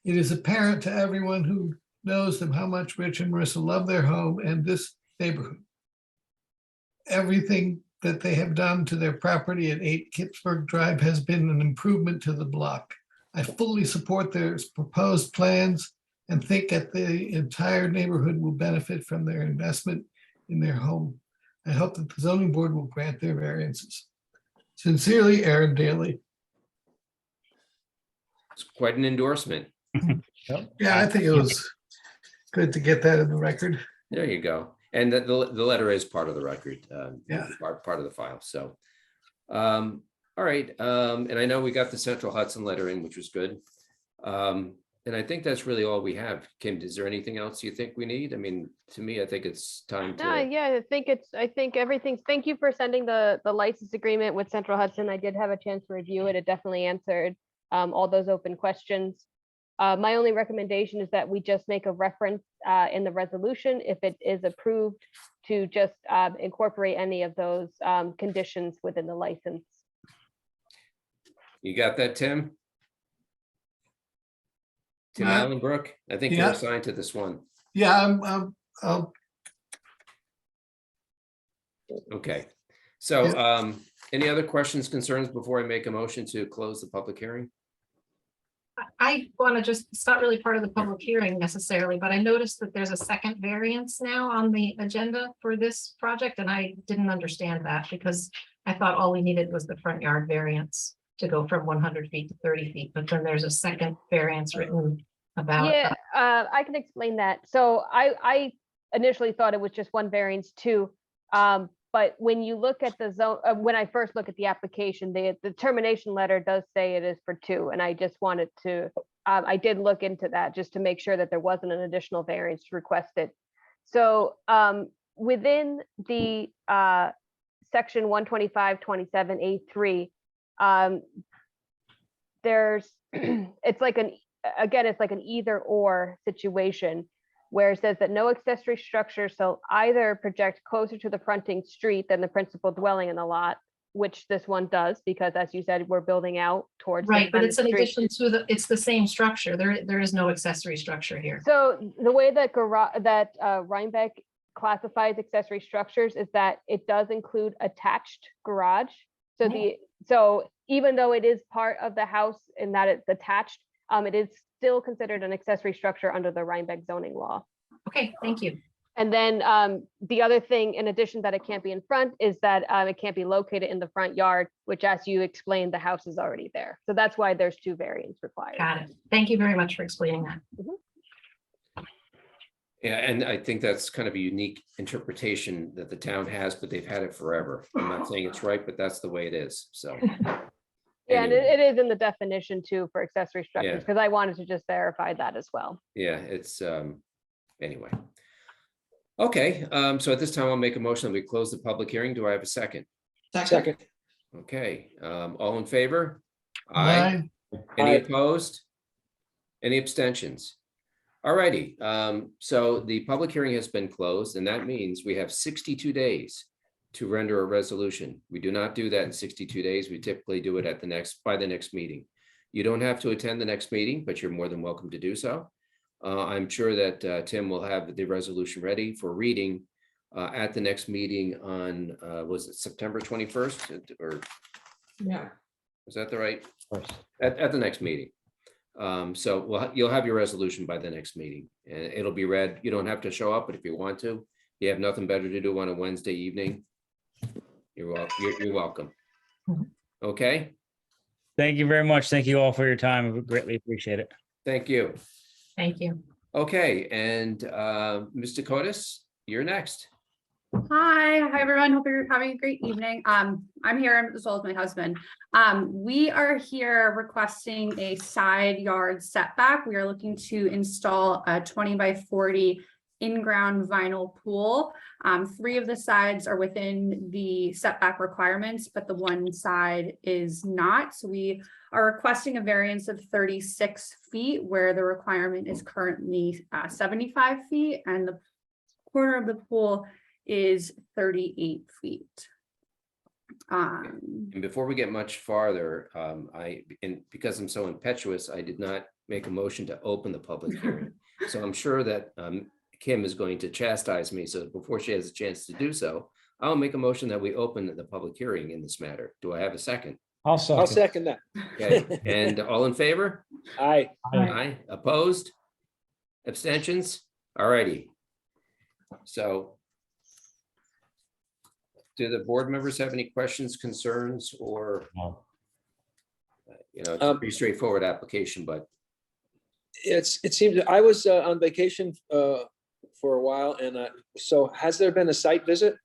It is apparent to everyone who knows them how much Rich and Marissa love their home and this neighborhood. Everything that they have done to their property at 8 Kipsburg Drive has been an improvement to the block. I fully support their proposed plans and think that the entire neighborhood will benefit from their investment in their home. I hope that the zoning board will grant their variances. Sincerely, Aaron Daly. it's quite an endorsement. Yep. Yeah, I think it was good to get that in the record. There you go. And the letter is part of the record. Yeah. Part of the file, so. All right, and I know we got the Central Hudson letter in, which was good. And I think that's really all we have. Kim, is there anything else you think we need? I mean, to me, I think it's time No, to, yeah, I think everything's, thank you for sending the license agreement with Central Hudson. I did have a chance to review it. It definitely answered all those open questions. My only recommendation is that we just make a reference in the resolution, if it is approved, to just incorporate any of those conditions within the license. you got that, Tim? Tim Allenbrook, I think you're Yeah. assigned to this one. Yeah, Okay, so Yeah. any other questions, concerns before I make a motion to close the public hearing? I want to just, it's not really part of the public hearing necessarily, but I noticed that there's a second variance now on the agenda for this project, and I didn't understand that because I thought all we needed was the front yard variance to go from 100 feet to 30 feet, but then there's a second variance written about. Yeah, I can explain that. So I initially thought it was just one variance too. But when you look at the zone, when I first look at the application, the termination letter does say it is for 2. And I just wanted to, I did look into that just to make sure that there wasn't an additional variance requested. So within the section 125-27A3, there's, it's like it's like an either or situation where it says that no accessory structure shall either project closer to the fronting street than the principal dwelling in the lot, which this one does, because as you said, we're building out towards. the Right, but it's in frontage street. addition to it's the same structure. There is no accessory structure here. So the way that Rhinebeck classifies accessory structures is that it does include attached garage. So so even though it is part of the house in that it's attached, it is still considered an accessory structure under the Rhinebeck zoning law. Okay, thank you. And then the other thing, in addition that it can't be in front, is that it can't be located in the front yard, which, as you explained, the house is already there. So that's why there's 2 variants required. Got it. Thank you very much for explaining that. Yeah, and I think that's kind of a unique interpretation that the town has, but they've had it forever. I'm not saying it's right, but that's the way it is, so. Yeah, and Anyway. it is in the definition too for accessory structures, because I wanted to just verify that as well. Yeah, it's, anyway. Okay, so at this time, I'll make a motion that we close the public hearing. Do I have a second? Second. Okay, all in favor? Aye. Any Aye. opposed? Any abstentions? All righty, so the public hearing has been closed, and that means we have 62 days to render a resolution. We do not do that in 62 days. We typically do it at by the next meeting. You don't have to attend the next meeting, but you're more than welcome to do so. I'm sure that Tim will have the resolution ready for reading at the next meeting on, was it September 21st? Or Yeah. is that the right? First. At the next meeting. So you'll have your resolution by the next meeting, and it'll be read. You don't have to show up, but if you want to, you have nothing better to do on a Wednesday evening, you're welcome. Okay, Thank you very much. Thank you all for your time. I greatly appreciate it. thank you. Thank you. Okay, and Mr. Codis, you're next. Hi, everyone. Hope you're having a great evening. I'm here as well as my husband. We are here requesting a side yard setback. We are looking to install a 20 by 40 in-ground vinyl pool. 3 of the sides are within the setback requirements, but the one side is not. So we are requesting a variance of 36 feet where the requirement is currently 75 feet, and the corner of the pool is 38 feet. And before we get much farther, because I'm so impetuous, I did not make a motion to open the public hearing. So I'm sure that Kim is going to chastise me. So before she has a chance to do so, I'll make a motion that we open the public hearing in this matter. Do I have a second? I'll I'll second. second that. Okay, and all in favor? Aye. Aye. Opposed? Abstentions? All righty. So do the board members have any questions, concerns, or, No. it's a pretty straightforward application, but It seems, I was on vacation for a while, and so has there been a site visit?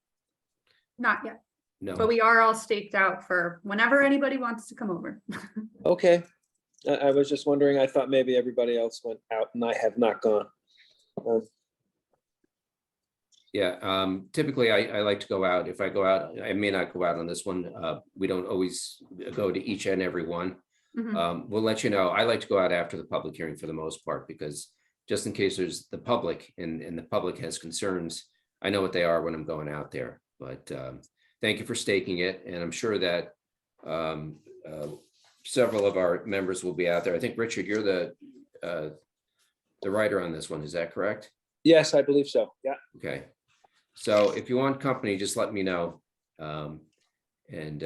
Not yet, no. but we are all staked out for whenever anybody wants to come over. Okay. I was just wondering, I thought maybe everybody else went out and I have not gone. Yeah, typically I like to go out. If I go out, I may not go out on this one. We don't always go to each and every one. Mhm. We'll let you know. I like to go out after the public hearing for the most part, because just in case there's the public and the public has concerns, I know what they are when I'm going out there. But thank you for staking it. And I'm sure that several of our members will be out there. I think, Richard, you're the writer on this one. Is that correct? Yes, I believe so. Yeah. Okay. So if you want company, just let me know. And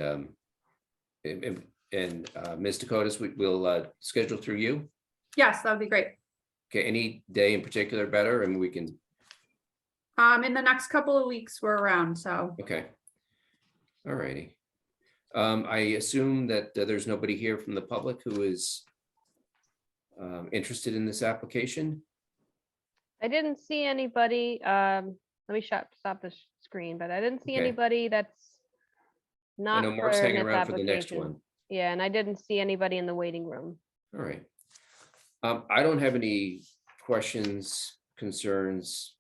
Ms. Dakotas, we'll schedule through you. Yes, that would be great. Okay, any day in particular better, and we can, In the next couple of weeks, we're around, so. okay. All righty. I assume that there's nobody here from the public who is interested in this application. I didn't see anybody, let me stop the screen, but I didn't see Okay. anybody that's I not know for Mark's hanging this around for the next application. one. Yeah, and I didn't see anybody in the waiting room. All right. I don't have any questions, concerns,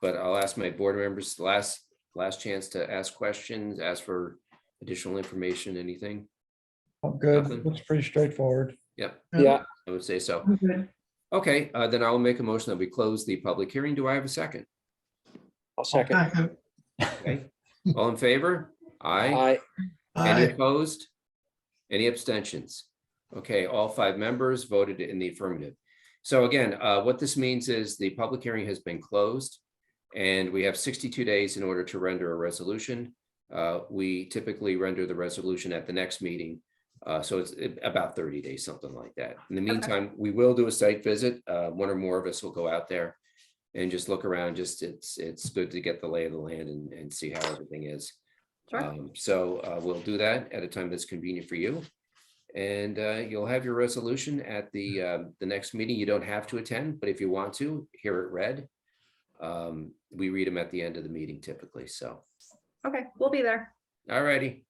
but I'll ask my board members, the last chance to ask questions, ask for additional information, anything. Oh, good. Nothing. It's pretty straightforward. Yep, Yeah. I would say so. Okay. Okay, then I will make a motion that we close the public hearing. Do I have a second? I'll second. Second. Okay, all in favor? Aye. Aye. Any Aye. opposed? Any abstentions? Okay, all 5 members voted in the affirmative. So again, what this means is the public hearing has been closed, and we have 62 days in order to render a resolution. We typically render the resolution at the next meeting. So it's about 30 days, something like that. In the meantime, we will do a site visit. 1 or more of us will go out there and just look around. It's good to get the lay of the land and see how everything is. Sure. So we'll do that at a time that's convenient for you. And you'll have your resolution at the next meeting. You don't have to attend, but if you want to hear it read, we read them at the end of the meeting typically. So, Okay, we'll be there. all righty.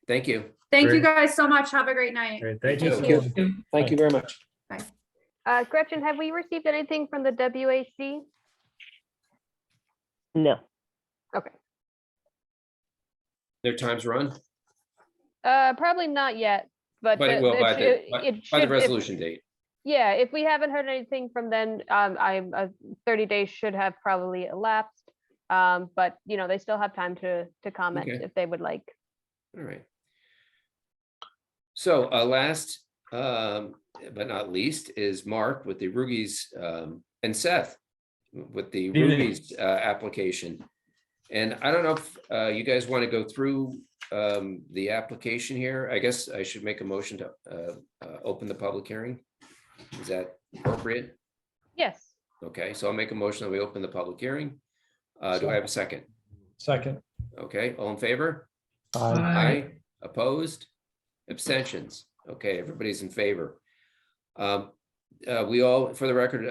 Thank you. Thank you Great. guys so much. Have a great night. Great. Thank You you. too. Thank you very much. Gretchen, have we received anything from the WAC? No. Okay, Their time's run, probably not yet, but. but it will by the it by the should- if- resolution date. Yeah, if we haven't heard anything from them, 30 days should have probably elapsed. But they still have time to comment Okay. if they would like. All right. So last but not least is Mark with the Rugies and Seth with the Evening. Rugies application. And I don't know if you guys want to go through the application here. I guess I should make a motion to open the public hearing. Is that appropriate? Yes. Okay, so I'll make a motion that we open the public hearing. Do I have a second? Second. Okay, all in favor? Aye. Aye. Opposed? Abstentions? Okay, everybody's in favor. We all, for the record,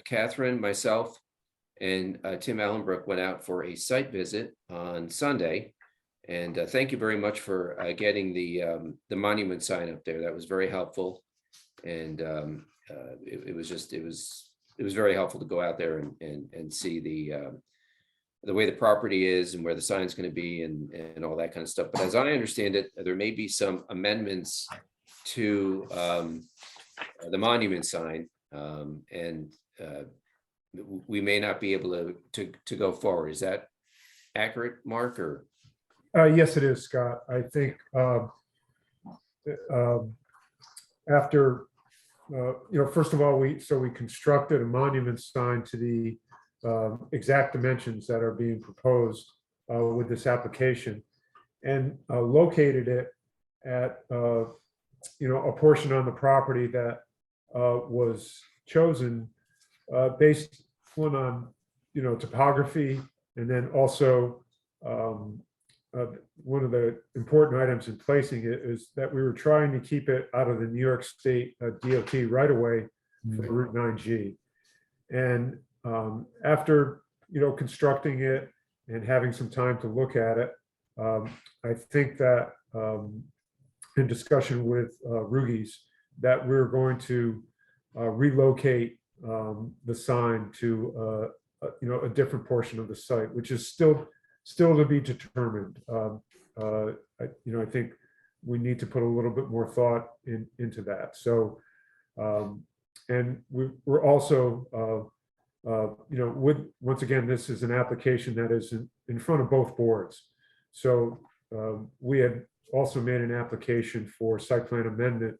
Catherine, myself, and Tim Allenbrook went out for a site visit on Sunday. And thank you very much for getting the monument sign up there. That was very helpful. And it was very helpful to go out there and see the way the property is and where the sign's going to be and all that kind of stuff. But as I understand it, there may be some amendments to the monument sign, and we may not be able to go forward. Is that accurate, Mark? Or Yes, it is, Scott. I think after, first of all, we constructed a monument sign to the exact dimensions that are being proposed with this application, and located it at a portion on the property that was chosen based on topography, and then also one of the important items in placing it is that we were trying to keep it out of the New York State DOT right away for Route 9G. And after constructing it and having some time to look at it, I think that in discussion with Rugies, that we're going to relocate the sign to a different portion of the site, which is still to be determined. I think we need to put a little bit more thought into that. So, and we're also, once again, this is an application that is in front of both boards. So we had also made an application for site plan amendment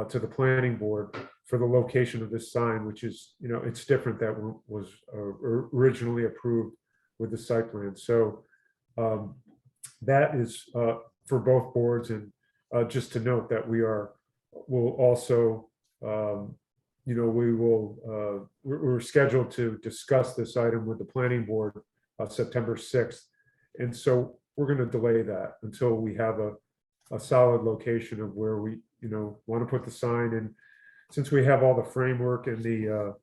to the planning board for the location of this sign, which is, it's different that was originally approved with the site plan. So that is for both boards. And just to note that we'll also, we're scheduled to discuss this item with the planning board September 6th. And so we're going to delay that until we have a solid location of where we, want to put the sign. And since we have all the framework and the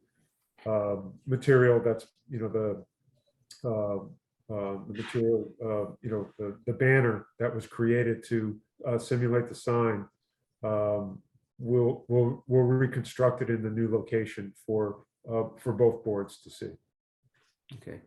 material that's, the material, the banner that was created to simulate the sign, we'll reconstruct it in the new location for both boards to see. Okay.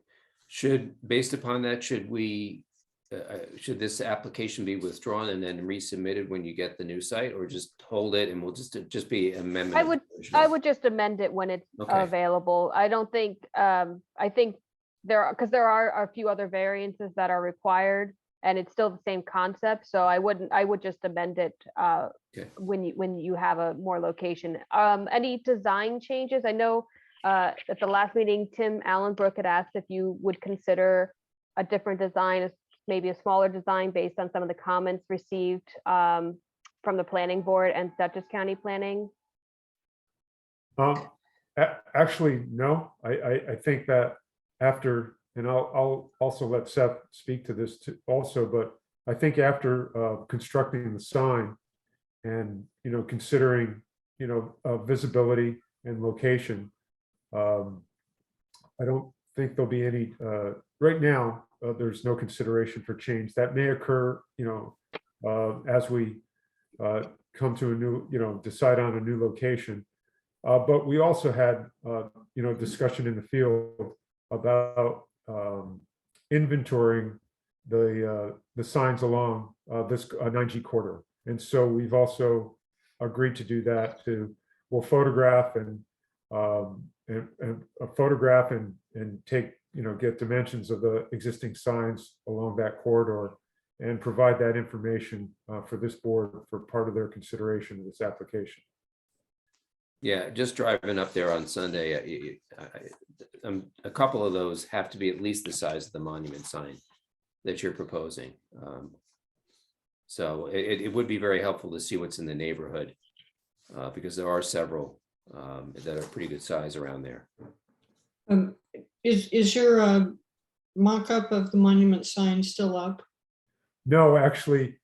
Based upon that, should this application be withdrawn and then resubmitted when you get the new site, or just hold it and we'll just be amendment? I would just amend it when it's Okay. available. I don't think, I think there are a few other variances that are required, and it's still the same concept. So I would just amend it Okay. when you have a more location. Any design changes? I know at the last meeting, Tim Allenbrook had asked if you would consider a different design, maybe a smaller design based on some of the comments received from the planning board and Dutchess County Planning. Actually, no. I think that after, and I'll also let Seth speak to this too also, but I think after constructing the sign and, considering, visibility and location, I don't think there'll be any, right now, there's no consideration for change. That may occur, as we come to a new, decide on a new location. But we also had, discussion in the field about inventorying the signs along this 9G corridor. And so we've also agreed to do that. We'll photograph and photograph and take, get dimensions of the existing signs along that corridor and provide that information for this board for part of their consideration of this application. Yeah, just driving up there on Sunday, a couple of those have to be at least the size of the monument sign that you're proposing. So it would be very helpful to see what's in the neighborhood, because there are several that are pretty good size around there. Is your mock-up of the monument sign still up? No, actually,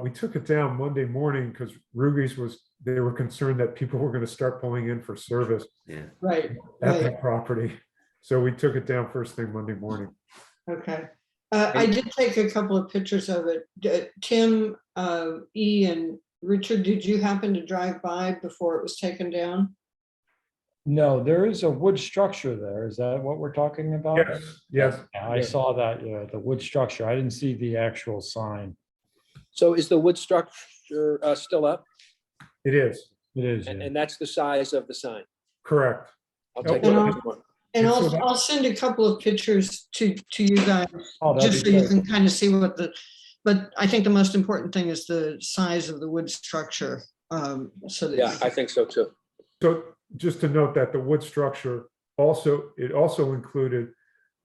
we took it down Monday morning because they were concerned that people were going to start pulling in for service Yeah. Right, at right, that property. So we took it down first thing Monday morning. okay. I did take a couple of pictures of it. Tim, E, and Richard, did you happen to drive by before it was taken down? No, there is a wood structure there. Is that what we're talking about? Yes, yes. Yeah, I saw that, yeah, the wood structure. I didn't see the actual sign. So is the wood structure still up? It is, It is, And yeah. that's the size of the sign? Correct. I'll Oh, take well, a look tomorrow. And And so I'll send a couple of pictures to you guys, Oh, that'd just be so you great. can kind of see what but I think the most important thing is the size of the wood structure. So that. Yeah, I think so too. So just to note that the wood structure also included,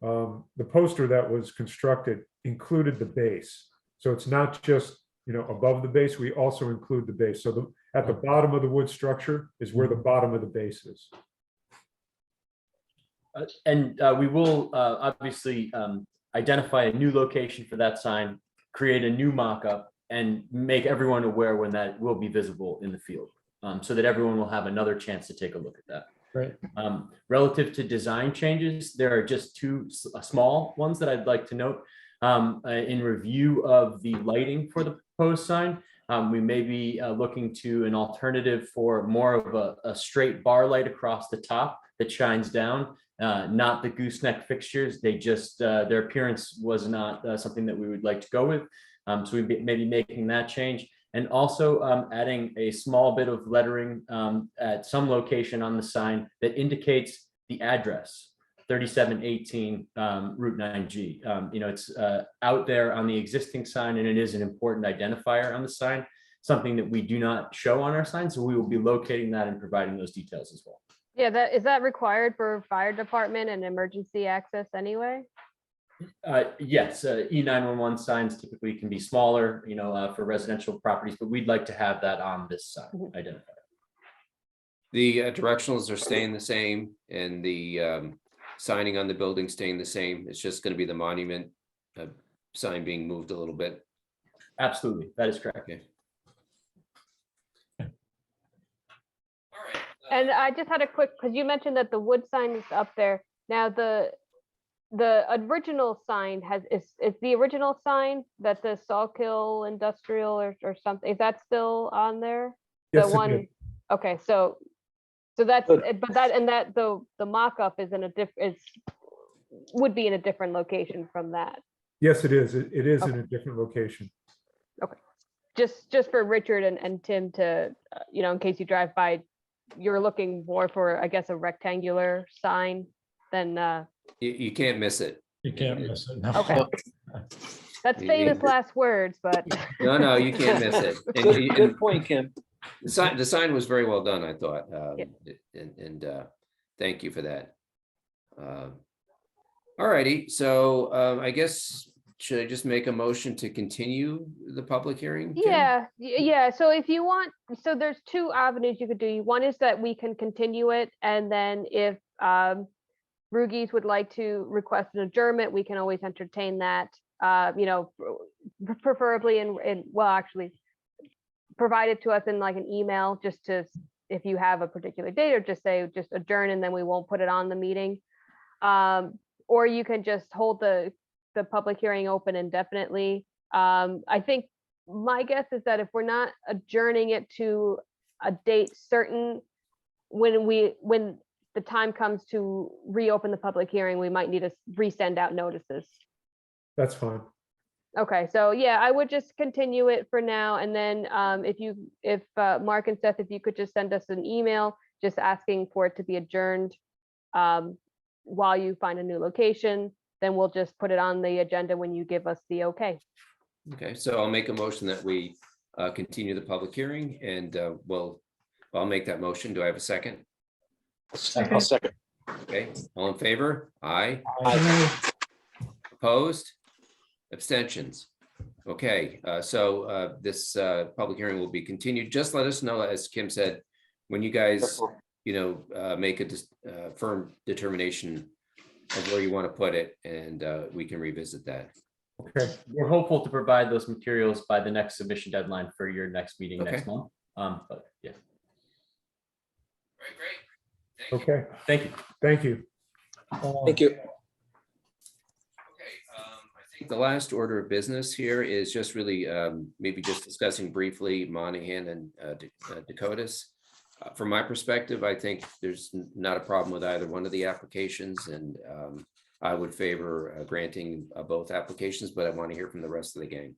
the poster that was constructed included the base. So it's not just, above the base, we also include the base. So at the bottom of the wood structure is where the bottom of the base is. And we will obviously identify a new location for that sign, create a new mock-up, and make everyone aware when that will be visible in the field, so that everyone will have another chance to take a look at that. Great. Relative to design changes, there are just two small ones that I'd like to note. In review of the lighting for the proposed sign, we may be looking to an alternative for more of a straight bar light across the top that shines down. Not the gooseneck fixtures. They just, their appearance was not something that we would like to go with. So we may be making that change, and also adding a small bit of lettering at some location on the sign that indicates the address, 3718 Route 9G. It's out there on the existing sign, and it is an important identifier on the sign, something that we do not show on our sign. So we will be locating that and providing those details as well. Yeah, is that required for fire department and emergency access anyway? Yes, E911 signs typically can be smaller, for residential properties, but we'd like to have that on this sign identifier. The directionals are staying the same, and the signing on the building staying the same. It's just going to be the monument sign being moved a little bit. Absolutely, that is correct. Okay. And I just had a quick, because you mentioned that the wood sign is up there. Now, the original sign is the original sign that the Sawkill Industrial or something, is that still on there? Yes, The it one, is. okay, so that's, Good. but the mock-up is would be in a different location from that. Yes, it is. It is in Okay. a different location. Just for Richard and Tim to, in case you drive by, you're looking more for, I guess, a rectangular sign than, You can't miss it. You can't miss it. No. okay. That's famous last words, but. No, you can't miss it. Good point, Kim. The sign was very well done, I thought. Yeah. And thank you for that. All righty, so I guess, should I just make a motion to continue the public hearing? Kim? Yeah. So if you want, so there's two avenues you could do. One is that we can continue it, and then if Rugies would like to request an adjournment, we can always entertain that. Preferably actually, provide it to us in like an email, just to, if you have a particular date, or just say just adjourn, and then we won't put it on the meeting. Or you can just hold the public hearing open indefinitely. I think my guess is that if we're not adjourning it to a date certain, when the time comes to reopen the public hearing, we might need to resend out notices. That's fine. Okay, so yeah, I would just continue it for now, and then if Mark and Seth, if you could just send us an email just asking for it to be adjourned while you find a new location, then we'll just put it on the agenda when you give us the okay. Okay, so I'll make a motion that we continue the public hearing, and we'll I'll make that motion. Do I have a second? I'll second. Okay, all in favor? Aye. Aye. Opposed? Abstentions? Okay, so this public hearing will be continued. Just let us know, as Kim said, when you guys, make a firm determination of where you want to put it, and we can revisit that. Okay, We're hopeful to provide those materials by the next submission deadline for your next meeting next Okay. month. But yeah, Great. Thank you. okay, thank you. thank you. Thank you. Okay, I think the last order of business here is just really maybe just discussing briefly Monahan and Dakotas. From my perspective, I think there's not a problem with either one of the applications, and I would favor granting both applications, but I want to hear from the rest of the gang.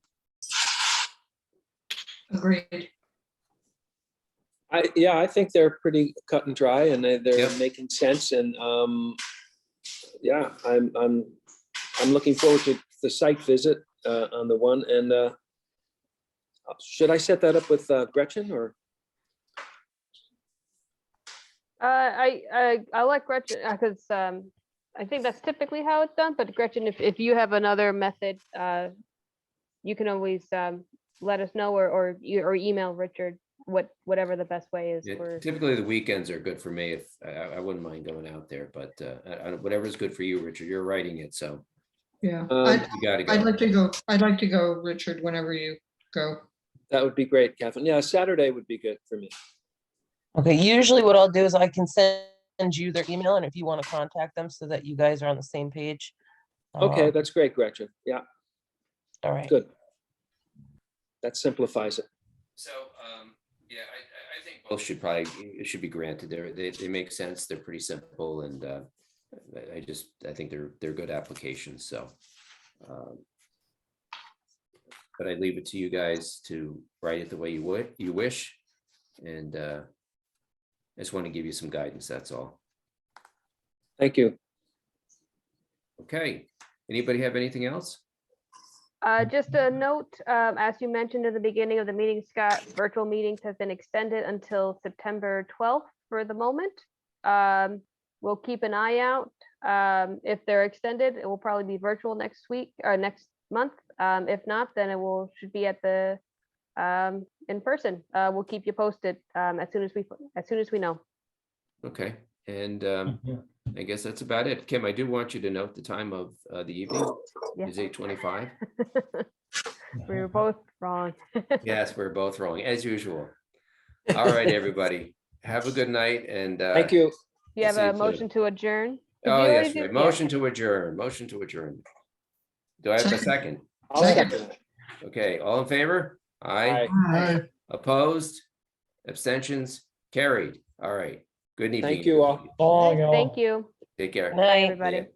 Agreed. I think they're pretty cut and dry, and they're Yep. making sense. And yeah, I'm looking forward to the site visit on the one. And should I set that up with Gretchen or? I'll let Gretchen, because I think that's typically how it's done, but Gretchen, if you have another method, you can always let us know, or email Richard, whatever the best way is Yeah, for. typically the weekends are good for me. If I wouldn't mind going out there, but whatever's good for you, Richard. You're writing it, so Yeah, you gotta I'd go. like to go. I'd like to go, Richard, whenever you go. That would be great, Catherine. Yeah, Saturday would be good for me. Okay, usually what I'll do is I can send you their email, and if you want to contact them so that you guys are on the same page. Okay, that's great, Gretchen. Yeah, All right. good. That simplifies it. So, yeah, I think both it should be granted. They make sense. They're pretty simple, and I think they're good applications. So, but I leave it to you guys to write it the way you wish, and I just want to give you some guidance. That's all. Thank you. Okay. Anybody have anything else? Just a note, as you mentioned at the beginning of the meeting, Scott, virtual meetings have been extended until September 12th for the moment. We'll keep an eye out. If they're extended, it will probably be virtual next week or next month. If not, then should be at the in person. We'll keep you posted as soon as we know. Okay. And I guess that's about it. Kim, I do want you to note the time of the evening. Yeah. Is 8:25. We were both wrong. Yes, we're both wrong, as usual. All right, everybody. Have a good night, and Thank you. You have see you a soon. motion to adjourn? Did Oh, you yes, already right. do- Motion to adjourn. Motion to adjourn. Do I have a second? I'll second it. Okay, all in favor? Aye. Aye. Opposed? Abstentions? Carried. All right. Good evening. Thank you all. everybody. Long, y'all. Thank you. Take care. Good Bye, night. everybody.